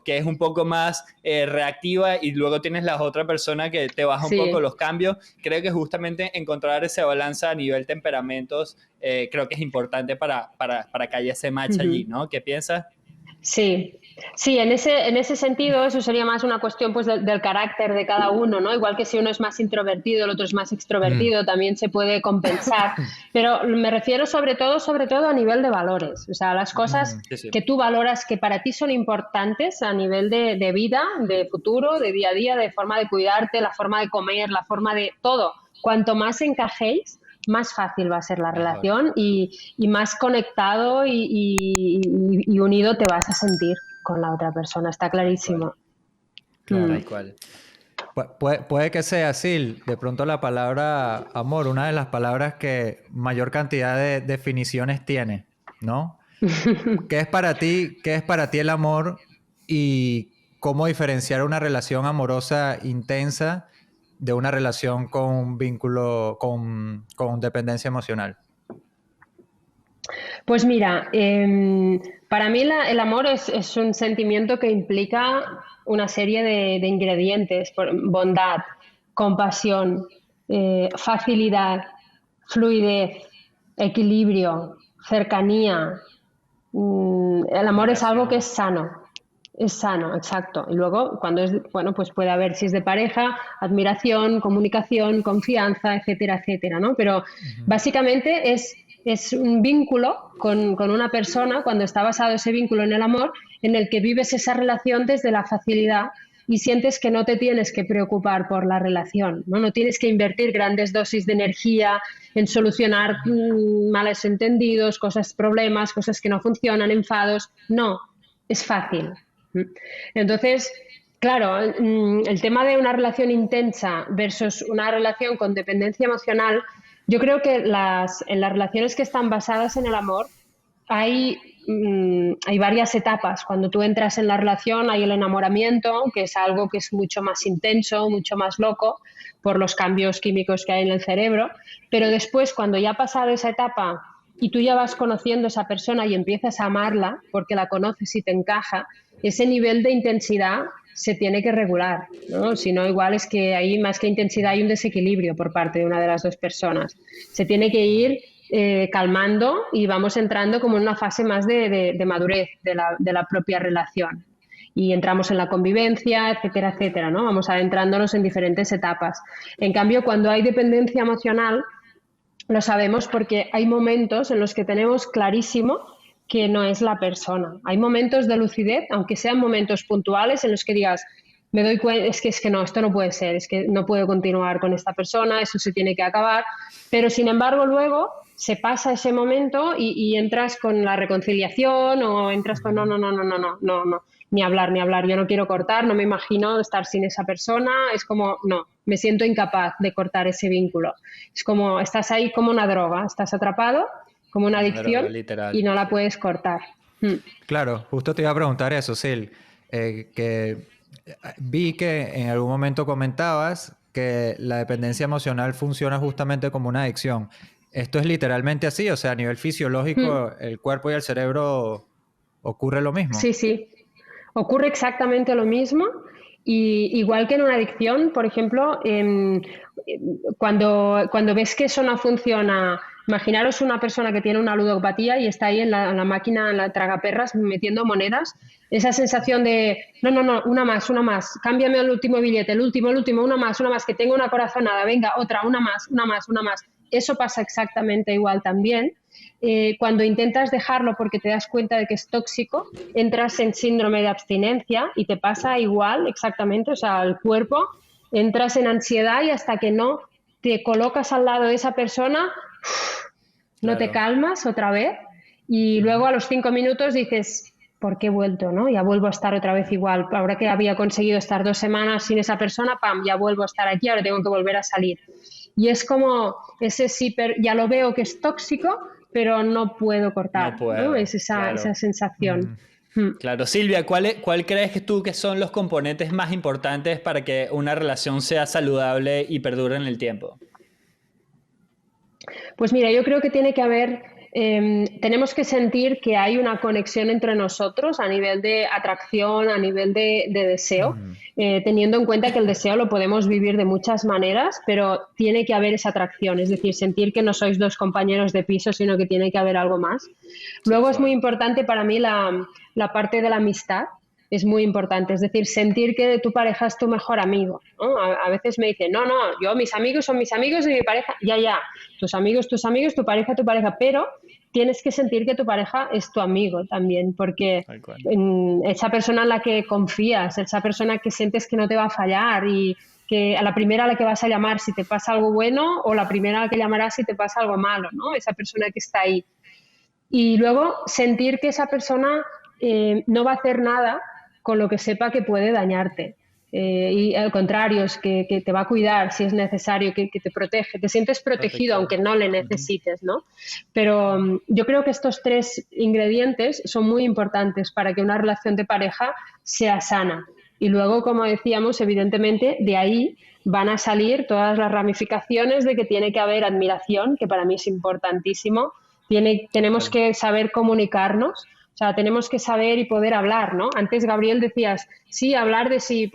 que es un poco más reactiva y luego tienes la otra persona que te baja un poco los cambios. Creo que justamente encontrar ese balance a nivel temperamentos creo que es importante para que haya ese match allí, ¿no? ¿Qué piensas? Sí, en ese sentido eso sería más una cuestión pues del carácter de cada uno, ¿no? Igual que si uno es más introvertido, el otro es más extrovertido, también se puede compensar, pero me refiero sobre todo a nivel de valores, o sea, las cosas que tú valoras que para ti son importantes a nivel de vida, de futuro, de día a día, de forma de cuidarte, la forma de comer, la forma de todo. Cuanto más encajéis, más fácil va a ser la relación y más conectado y unido te vas a sentir con la otra persona, está clarísimo. Tal cual. Puede que sea así, de pronto la palabra amor, una de las palabras que mayor cantidad de definiciones tiene, ¿no? ¿Qué es para ti el amor y cómo diferenciar una relación amorosa intensa de una relación con un vínculo, con dependencia emocional? Pues mira, para mí el amor es un sentimiento que implica una serie de ingredientes: bondad, compasión, facilidad, fluidez, equilibrio, cercanía. El amor es algo que es sano. Es sano, exacto. Y luego, cuando pues puede haber, si es de pareja, admiración, comunicación, confianza, etcétera, etcétera, ¿no? Pero básicamente es un vínculo con una persona, cuando está basado ese vínculo en el amor, en el que vives esa relación desde la facilidad y sientes que no te tienes que preocupar por la relación, ¿no? No tienes que invertir grandes dosis de energía en solucionar malos entendidos, problemas, cosas que no funcionan, enfados. No, es fácil. Entonces, claro, el tema de una relación intensa versus una relación con dependencia emocional, yo creo que en las relaciones que están basadas en el amor hay varias etapas. Cuando tú entras en la relación hay el enamoramiento, que es algo que es mucho más intenso, mucho más loco por los cambios químicos que hay en el cerebro, pero después, cuando ya ha pasado esa etapa y tú ya vas conociendo a esa persona y empiezas a amarla porque la conoces y te encaja, ese nivel de intensidad se tiene que regular, ¿no? Si no, igual es que hay más que intensidad, hay un desequilibrio por parte de una de las dos personas. Se tiene que ir calmando y vamos entrando como en una fase más de madurez de la propia relación. Y entramos en la convivencia, etcétera, etcétera, ¿no? Vamos adentrándonos en diferentes etapas. En cambio, cuando hay dependencia emocional, lo sabemos porque hay momentos en los que tenemos clarísimo que no es la persona. Hay momentos de lucidez, aunque sean momentos puntuales, en los que digas, me doy cuenta, es que no, esto no puede ser, es que no puedo continuar con esta persona, eso se tiene que acabar. Pero sin embargo luego se pasa ese momento y entras con la reconciliación o entras con no, ni hablar, yo no quiero cortar, no me imagino estar sin esa persona, es como, no, me siento incapaz de cortar ese vínculo. Es como, estás ahí como una droga, estás atrapado como una adicción y no la puedes cortar. Claro, justo te iba a preguntar eso, Sil, que vi que en algún momento comentabas que la dependencia emocional funciona justamente como una adicción. ¿Esto es literalmente así? O sea, a nivel fisiológico, el cuerpo y el cerebro ocurre lo mismo. Sí, ocurre exactamente lo mismo. Y igual que en una adicción, por ejemplo, cuando ves que eso no funciona, imaginaros una persona que tiene una ludopatía y está ahí en la máquina, en la tragaperras, metiendo monedas, esa sensación de, no, una más, cámbiame el último billete, el último, una más, que tengo una corazonada, venga, otra, una más. eso pasa exactamente igual también. Cuando intentas dejarlo porque te das cuenta de que es tóxico, entras en síndrome de abstinencia y te pasa igual exactamente, o sea, el cuerpo, entras en ansiedad y hasta que no te colocas al lado de esa persona, no te calmas otra vez y luego a los 5 minutos dices, ¿por qué he vuelto? ¿No? Ya vuelvo a estar otra vez igual. Ahora que había conseguido estar 2 semanas sin esa persona, ¡pam!, ya vuelvo a estar aquí, ahora tengo que volver a salir. Y es como ese ya lo veo que es tóxico, pero no puedo cortar. No puedo, ¿no? Es esa sensación. Claro. Silvia, ¿cuál crees que son los componentes más importantes para que una relación sea saludable y perdure en el tiempo? Pues mira, yo creo que tiene que haber, tenemos que sentir que hay una conexión entre nosotros a nivel de atracción, a nivel de deseo, teniendo en cuenta que el deseo lo podemos vivir de muchas maneras, pero tiene que haber esa atracción, es decir, sentir que no sois 2 compañeros de piso, sino que tiene que haber algo más. Luego es muy importante para mí la parte de la amistad. Es muy importante, es decir, sentir que tu pareja es tu mejor amigo, ¿no? A veces me dicen, no, yo mis amigos son mis amigos y mi pareja, ya, tus amigos, tu pareja, pero tienes que sentir que tu pareja es tu amigo también, porque esa persona en la que confías, esa persona que sientes que no te va a fallar y que a la primera a la que vas a llamar si te pasa algo bueno o la primera a la que llamarás si te pasa algo malo, ¿no? Esa persona que está ahí. Y luego sentir que esa persona no va a hacer nada con lo que sepa que puede dañarte. Y al contrario, es que te va a cuidar si es necesario, que te protege, te sientes protegido aunque no le necesites, ¿no? Pero yo creo que estos 3 ingredientes son muy importantes para que una relación de pareja sea sana. Y luego, como decíamos, evidentemente de ahí van a salir todas las ramificaciones de que tiene que haber admiración, que para mí es importantísimo. Tenemos que saber comunicarnos. O sea, tenemos que saber y poder hablar, ¿no? Antes, Gabriel, decías, sí, hablar de si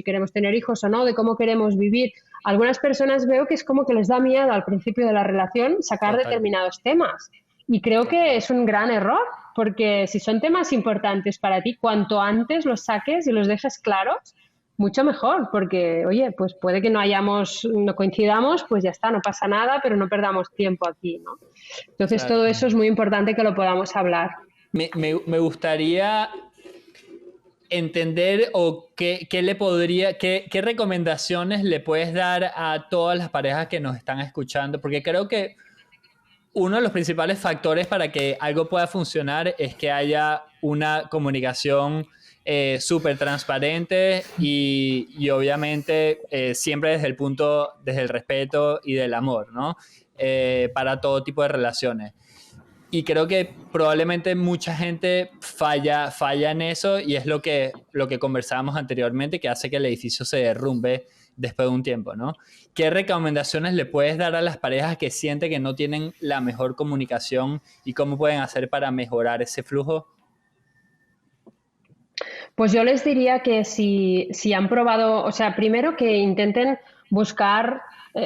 queremos tener hijos o no, de cómo queremos vivir. Algunas personas veo que es como que les da miedo al principio de la relación sacar determinados temas. Y creo que es un gran error, porque si son temas importantes para ti, cuanto antes los saques y los dejes claros, mucho mejor, porque, oye, pues puede que no coincidamos, pues ya está, no pasa nada, pero no perdamos tiempo aquí, ¿no? Entonces, todo eso es muy importante que lo podamos hablar. Me gustaría entender o qué recomendaciones le puedes dar a todas las parejas que nos están escuchando, porque creo que uno de los principales factores para que algo pueda funcionar es que haya una comunicación súper transparente y obviamente siempre desde el respeto y del amor, ¿no? Para todo tipo de relaciones. Y creo que probablemente mucha gente falla en eso y es lo que conversábamos anteriormente, que hace que el edificio se derrumbe después de un tiempo, ¿no? ¿Qué recomendaciones le puedes dar a las parejas que sienten que no tienen la mejor comunicación y cómo pueden hacer para mejorar ese flujo? Pues yo les diría que si han probado, o sea, primero que intenten buscar,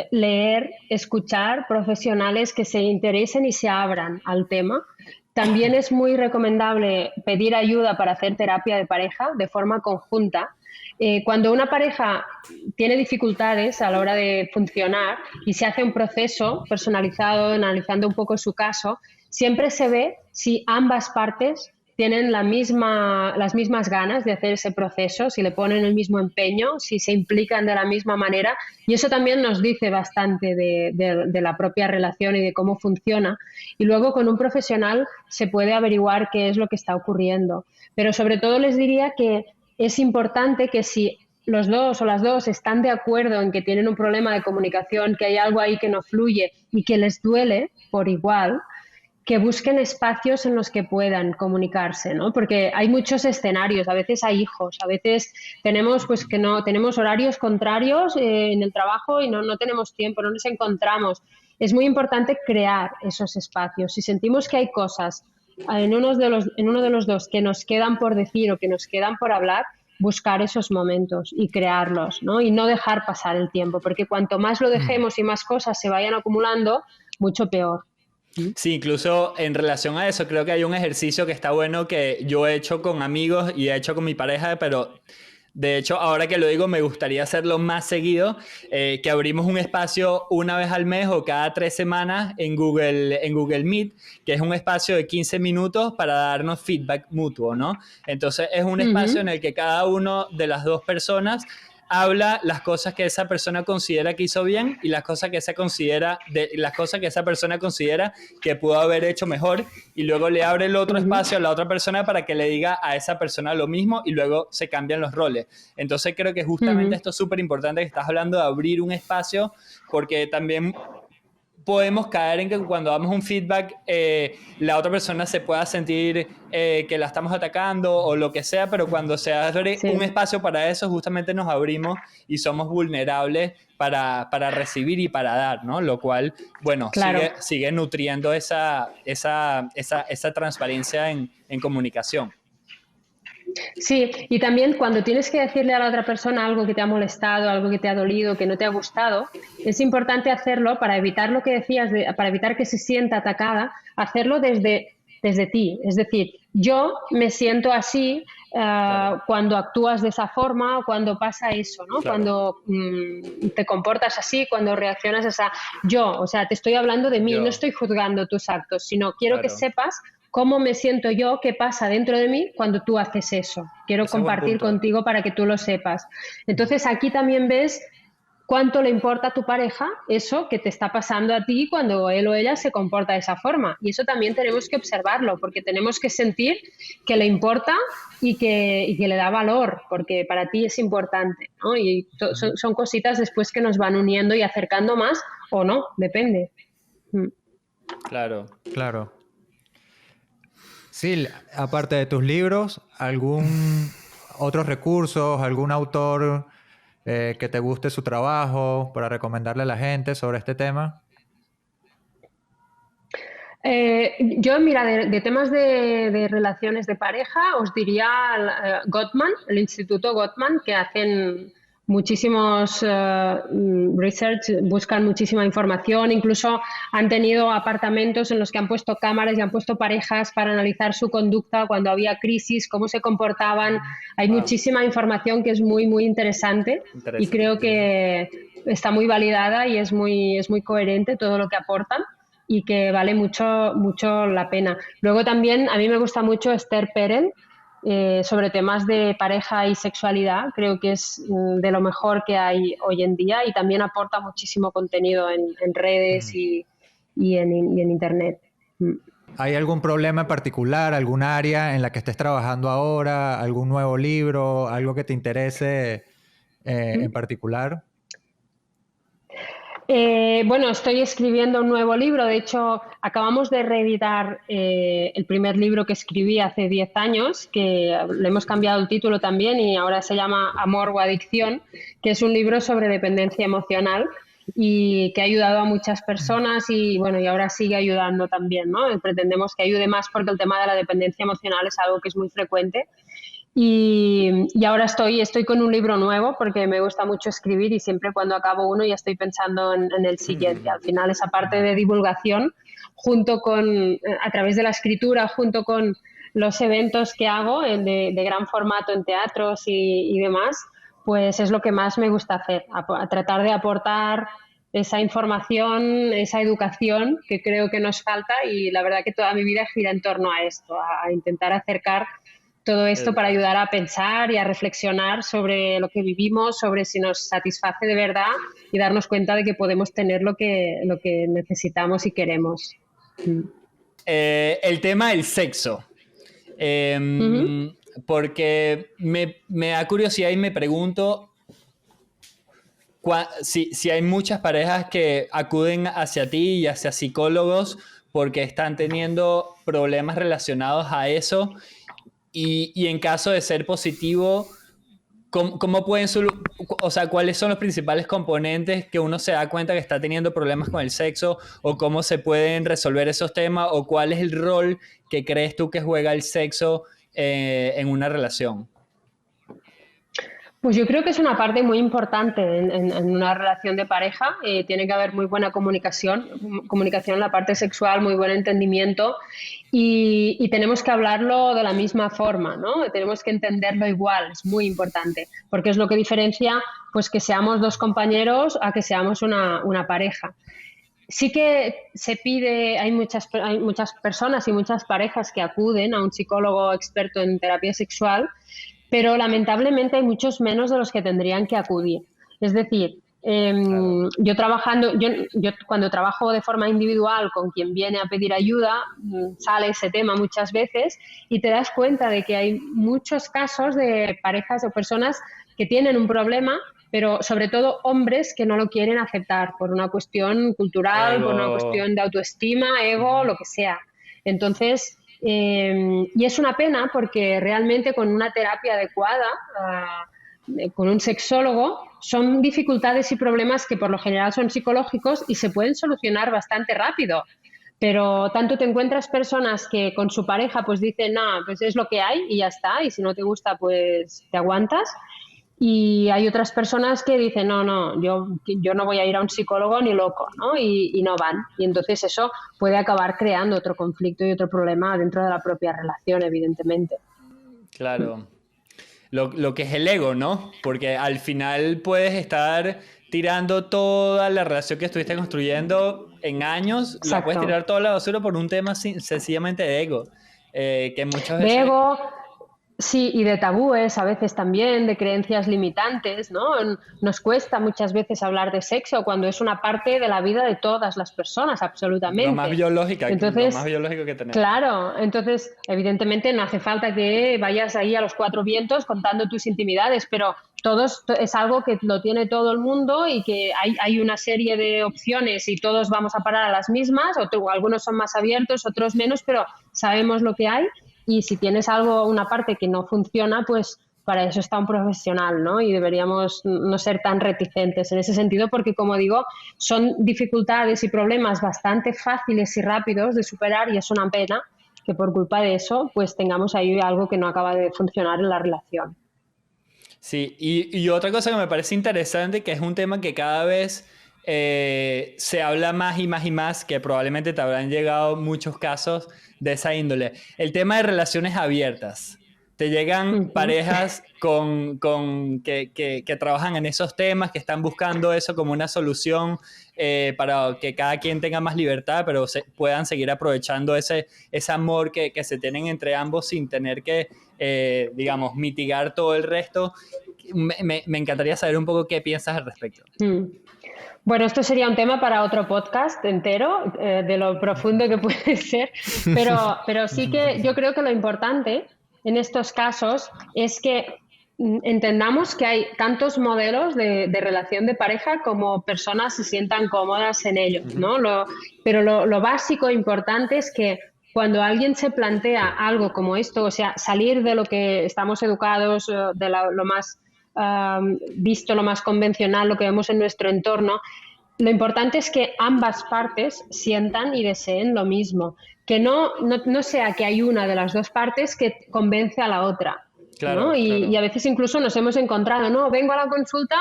leer, escuchar profesionales que se interesen y se abran al tema. También es muy recomendable pedir ayuda para hacer terapia de pareja de forma conjunta. Cuando una pareja tiene dificultades a la hora de funcionar y se hace un proceso personalizado, analizando un poco su caso, siempre se ve si ambas partes tienen las mismas ganas de hacer ese proceso, si le ponen el mismo empeño, si se implican de la misma manera, y eso también nos dice bastante de la propia relación y de cómo funciona. Y luego con un profesional se puede averiguar qué es lo que está ocurriendo. Pero sobre todo les diría que es importante que si los dos o las dos están de acuerdo en que tienen un problema de comunicación, que hay algo ahí que no fluye y que les duele por igual, que busquen espacios en los que puedan comunicarse, ¿no? Porque hay muchos escenarios, a veces hay hijos, a veces tenemos horarios contrarios en el trabajo y no tenemos tiempo, no nos encontramos. Es muy importante crear esos espacios. Si sentimos que hay cosas en uno de los dos que nos quedan por decir o que nos quedan por hablar, buscar esos momentos y crearlos, ¿no? Y no dejar pasar el tiempo, porque cuanto más lo dejemos y más cosas se vayan acumulando, mucho peor. Sí, incluso en relación a eso, creo que hay un ejercicio que está bueno que yo he hecho con amigos y he hecho con mi pareja, pero De hecho, ahora que lo digo, me gustaría hacerlo más seguido, que abrimos un espacio una vez al mes o cada 3 semanas en Google Meet, que es un espacio de 15 minutos para darnos feedback mutuo, ¿no? Entonces, es un espacio en el que cada uno de las dos personas habla las cosas que esa persona considera que hizo bien y las cosas que esa persona considera que pudo haber hecho mejor, y luego le abre el otro espacio a la otra persona para que le diga a esa persona lo mismo, y luego se cambian los roles. Entonces creo que justamente esto es súper importante que estás hablando de abrir un espacio, porque también podemos caer en que cuando damos un feedback la otra persona se pueda sentir que la estamos atacando o lo que sea, pero cuando se abre un espacio para eso, justamente nos abrimos y somos vulnerables para recibir y para dar, ¿no? Lo cual, bueno, claro, sigue nutriendo esa transparencia en comunicación. Sí, y también cuando tienes que decirle a la otra persona algo que te ha molestado, algo que te ha dolido, que no te ha gustado, es importante hacerlo para evitar lo que decías, para evitar que se sienta atacada, hacerlo desde ti. Es decir, yo me siento así claro, cuando actúas de esa forma o cuando pasa eso, ¿no? Claro. Cuando te comportas así, cuando reaccionas o sea, te estoy hablando de mí, no estoy juzgando tus actos, sino quiero claro, que sepas cómo me siento yo, qué pasa dentro de mí cuando tú haces eso. Quiero compartir contigo para que tú lo sepas. Entonces, aquí también ves cuánto le importa a tu pareja eso que te está pasando a ti cuando él o ella se comporta de esa forma. Y eso también tenemos que observarlo, porque tenemos que sentir que le importa y que le da valor, porque para ti es importante, ¿no? Y son cositas después que nos van uniendo y acercando más o no, depende. Claro. Claro. Sí, aparte de tus libros, ¿algún otros recursos, algún autor que te guste su trabajo para recomendarle a la gente sobre este tema? Yo, mira, de temas de relaciones de pareja, os diría Gottman, el Instituto Gottman, que hacen muchísimos research, buscan muchísima información, incluso han tenido apartamentos en los que han puesto cámaras y han puesto parejas para analizar su conducta cuando había crisis, cómo se comportaban. Hay muchísima información que es muy, muy interesante y creo que está muy validada y es muy coherente todo lo que aportan y que vale mucho, mucho la pena. Luego también a mí me gusta mucho Esther Perel, sobre temas de pareja y sexualidad. Creo que es de lo mejor que hay hoy en día y también aporta muchísimo contenido en redes y en internet. ¿Hay algún problema en particular, algún área en la que estés trabajando ahora, algún nuevo libro, algo que te interese en particular? Bueno, estoy escribiendo un nuevo libro. De hecho, acabamos de reeditar el primer libro que escribí hace 10 años, que le hemos cambiado el título también y ahora se llama Amor o Adicción, que es un libro sobre dependencia emocional y que ha ayudado a muchas personas y bueno, y ahora sigue ayudando también, ¿no? Pretendemos que ayude más porque el tema de la dependencia emocional es algo que es muy frecuente. Y ahora estoy con un libro nuevo porque me gusta mucho escribir y siempre cuando acabo uno ya estoy pensando en el siguiente. Al final esa parte de divulgación, a través de la escritura, junto con los eventos que hago de gran formato en teatros y demás, pues es lo que más me gusta hacer, a tratar de aportar esa información, esa educación que creo que nos falta y la verdad que toda mi vida gira en torno a esto, a intentar acercar todo esto para ayudar a pensar y a reflexionar sobre lo que vivimos, sobre si nos satisface de verdad y darnos cuenta de que podemos tener lo que necesitamos y queremos. El tema del sexo. Porque me da curiosidad y me pregunto si hay muchas parejas que acuden hacia ti y hacia psicólogos porque están teniendo problemas relacionados a eso. Y en caso de ser positivo, ¿cómo pueden cuáles son los principales componentes que uno se da cuenta que está teniendo problemas con el sexo o cómo se pueden resolver esos temas o cuál es el rol que crees tú que juega el sexo en una relación? Pues yo creo que es una parte muy importante en una relación de pareja. Tiene que haber muy buena comunicación en la parte sexual, muy buen entendimiento y tenemos que hablarlo de la misma forma, ¿no? Tenemos que entenderlo igual, es muy importante, porque es lo que diferencia pues que seamos dos compañeros a que seamos una pareja. Sí que se pide, hay muchas personas y muchas parejas que acuden a un psicólogo experto en terapia sexual, pero lamentablemente hay muchos menos de los que tendrían que acudir. Es decir, Claro. yo cuando trabajo de forma individual con quien viene a pedir ayuda, sale ese tema muchas veces y te das cuenta de que hay muchos casos de parejas o personas que tienen un problema, pero sobre todo hombres que no lo quieren aceptar por una cuestión cultural, por una Ego. cuestión de autoestima, ego, Ujú. lo que sea. Entonces, y es una pena porque realmente con una terapia adecuada, con un sexólogo, son dificultades y problemas que por lo general son psicológicos y se pueden solucionar bastante rápido. Pero tanto te encuentras personas que con su pareja pues dicen, no, pues es lo que hay y ya está, y si no te gusta pues te aguantas. Y hay otras personas que dicen, no, no, yo no voy a ir a un psicólogo ni loco, ¿no? Y no van. Y entonces eso puede acabar creando otro conflicto y otro problema dentro de la propia relación, evidentemente. Claro. Lo que es el ego, ¿no? Porque al final puedes estar tirando toda la relación que estuviste construyendo en años, la puedes Exacto. tirar toda a la basura por un tema sencillamente de ego, que muchas De veces... ego, sí, y de tabúes a veces también, de creencias limitantes, ¿no? Nos cuesta muchas veces hablar de sexo cuando es una parte de la vida de todas las personas, absolutamente. Lo más Entonces, biológico que tenemos. claro, entonces evidentemente no hace falta que vayas ahí a los cuatro vientos contando tus intimidades, pero es algo que lo tiene todo el mundo y que hay una serie de opciones y todos vamos a parar a las mismas, algunos son más abiertos, otros menos, pero sabemos lo que hay y si tienes una parte que no funciona, pues para eso está un profesional, ¿no? Y deberíamos no ser tan reticentes en ese sentido porque, como digo, son dificultades y problemas bastante fáciles y rápidos de superar y es una pena que por culpa de eso pues tengamos ahí algo que no acaba de funcionar en la relación. Sí, y otra cosa que me parece interesante, que es un tema que cada vez se habla más y más y más, que probablemente te habrán llegado muchos casos de esa índole. El tema de relaciones abiertas. Te llegan Ujú. parejas que trabajan en esos temas, que están buscando eso como una solución para que cada quien tenga más libertad, pero puedan seguir aprovechando ese amor que se tienen entre ambos sin tener que, digamos, mitigar todo el resto. Me encantaría saber un poco qué piensas al respecto. Mm. Bueno, esto sería un tema para otro podcast entero, de lo profundo que puede ser, pero sí que yo creo que lo importante en estos casos es que entendamos que hay tantos modelos de relación de pareja como personas se sientan cómodas en ellos, Ujú. ¿no? Pero lo básico e importante es que cuando alguien se plantea algo como esto, o sea, salir de lo que estamos educados, de lo más visto, lo más convencional, lo que vemos en nuestro entorno, lo importante es que ambas partes sientan y deseen lo mismo, que no sea que hay una de las dos partes que convence a la otra, ¿no? Claro, Y claro. a veces incluso nos hemos encontrado, no, vengo a la consulta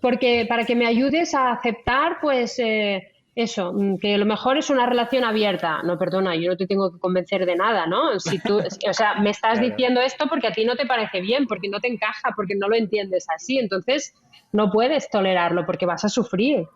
porque para que me ayudes a aceptar, pues eso, que lo mejor es una relación abierta. No, perdona, yo no te tengo que convencer de nada, ¿no? Si tú, o sea, me estás Claro. diciendo esto porque a ti no te parece bien, porque no te encaja, porque no lo entiendes así, entonces no puedes tolerarlo porque vas a sufrir.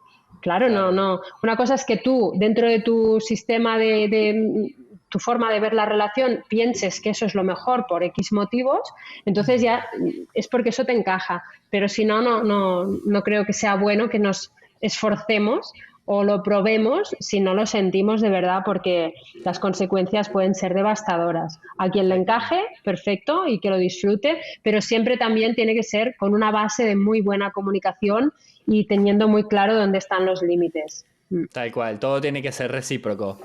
Claro, no, Claro. no. Una cosa es que tú, dentro de tu sistema de tu forma de ver la relación, pienses que eso es lo mejor por X motivos, entonces ya es porque eso te encaja. Pero si no, no creo que sea bueno que nos esforcemos o lo probemos si no lo sentimos de verdad, porque las consecuencias pueden ser devastadoras. A quien le Tal cual. encaje, perfecto, y que lo disfrute, pero siempre también tiene que ser con una base de muy buena comunicación y teniendo muy claro dónde están los límites. Tal cual, todo tiene que ser recíproco.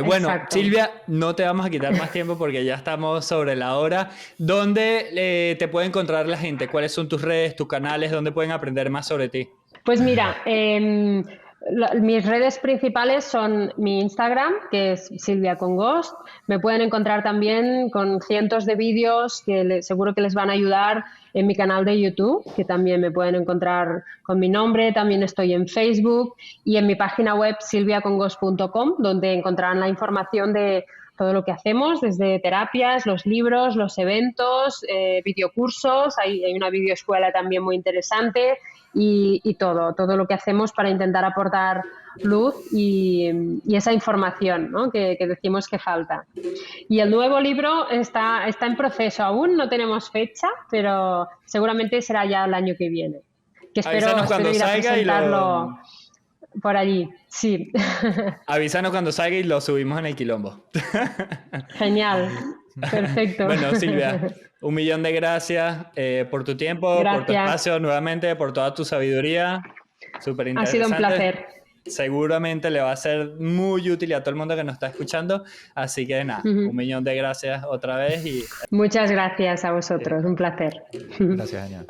Bueno, Exacto. Silvia, no te vamos a quitar más tiempo porque ya estamos sobre la hora. ¿Dónde te puede encontrar la gente? ¿Cuáles son tus redes, tus canales? ¿Dónde pueden aprender más sobre ti? Pues mira, Mis redes principales son mi Instagram, que es Silvia con Ghost. Me pueden encontrar también con cientos de vídeos que seguro que les van a ayudar en mi canal de YouTube, que también me pueden encontrar con mi nombre. También estoy en Facebook y en mi página web silviaconghost.com, donde encontrarán la información de todo lo que hacemos, desde terapias, los libros, los eventos, videocursos. Hay una videoescuela también muy interesante y todo lo que hacemos para intentar aportar luz y esa información, ¿no? que decimos que falta. Y el nuevo libro está en proceso aún, no tenemos fecha, pero seguramente será ya el año que viene. Que espero ir a presentarlo por allí, sí. Avísanos cuando salga y lo subimos en el Quilombo. Genial, perfecto. Bueno, Silvia, 1.000.000 de gracias por tu tiempo, por tu espacio nuevamente, por toda tu sabiduría. Súper interesante. Ha sido un placer. Seguramente le va a ser muy útil a todo el mundo que nos está escuchando. Así que nada, 1.000.000 de gracias otra vez. Muchas gracias a vosotros, un placer. Gracias, Aña.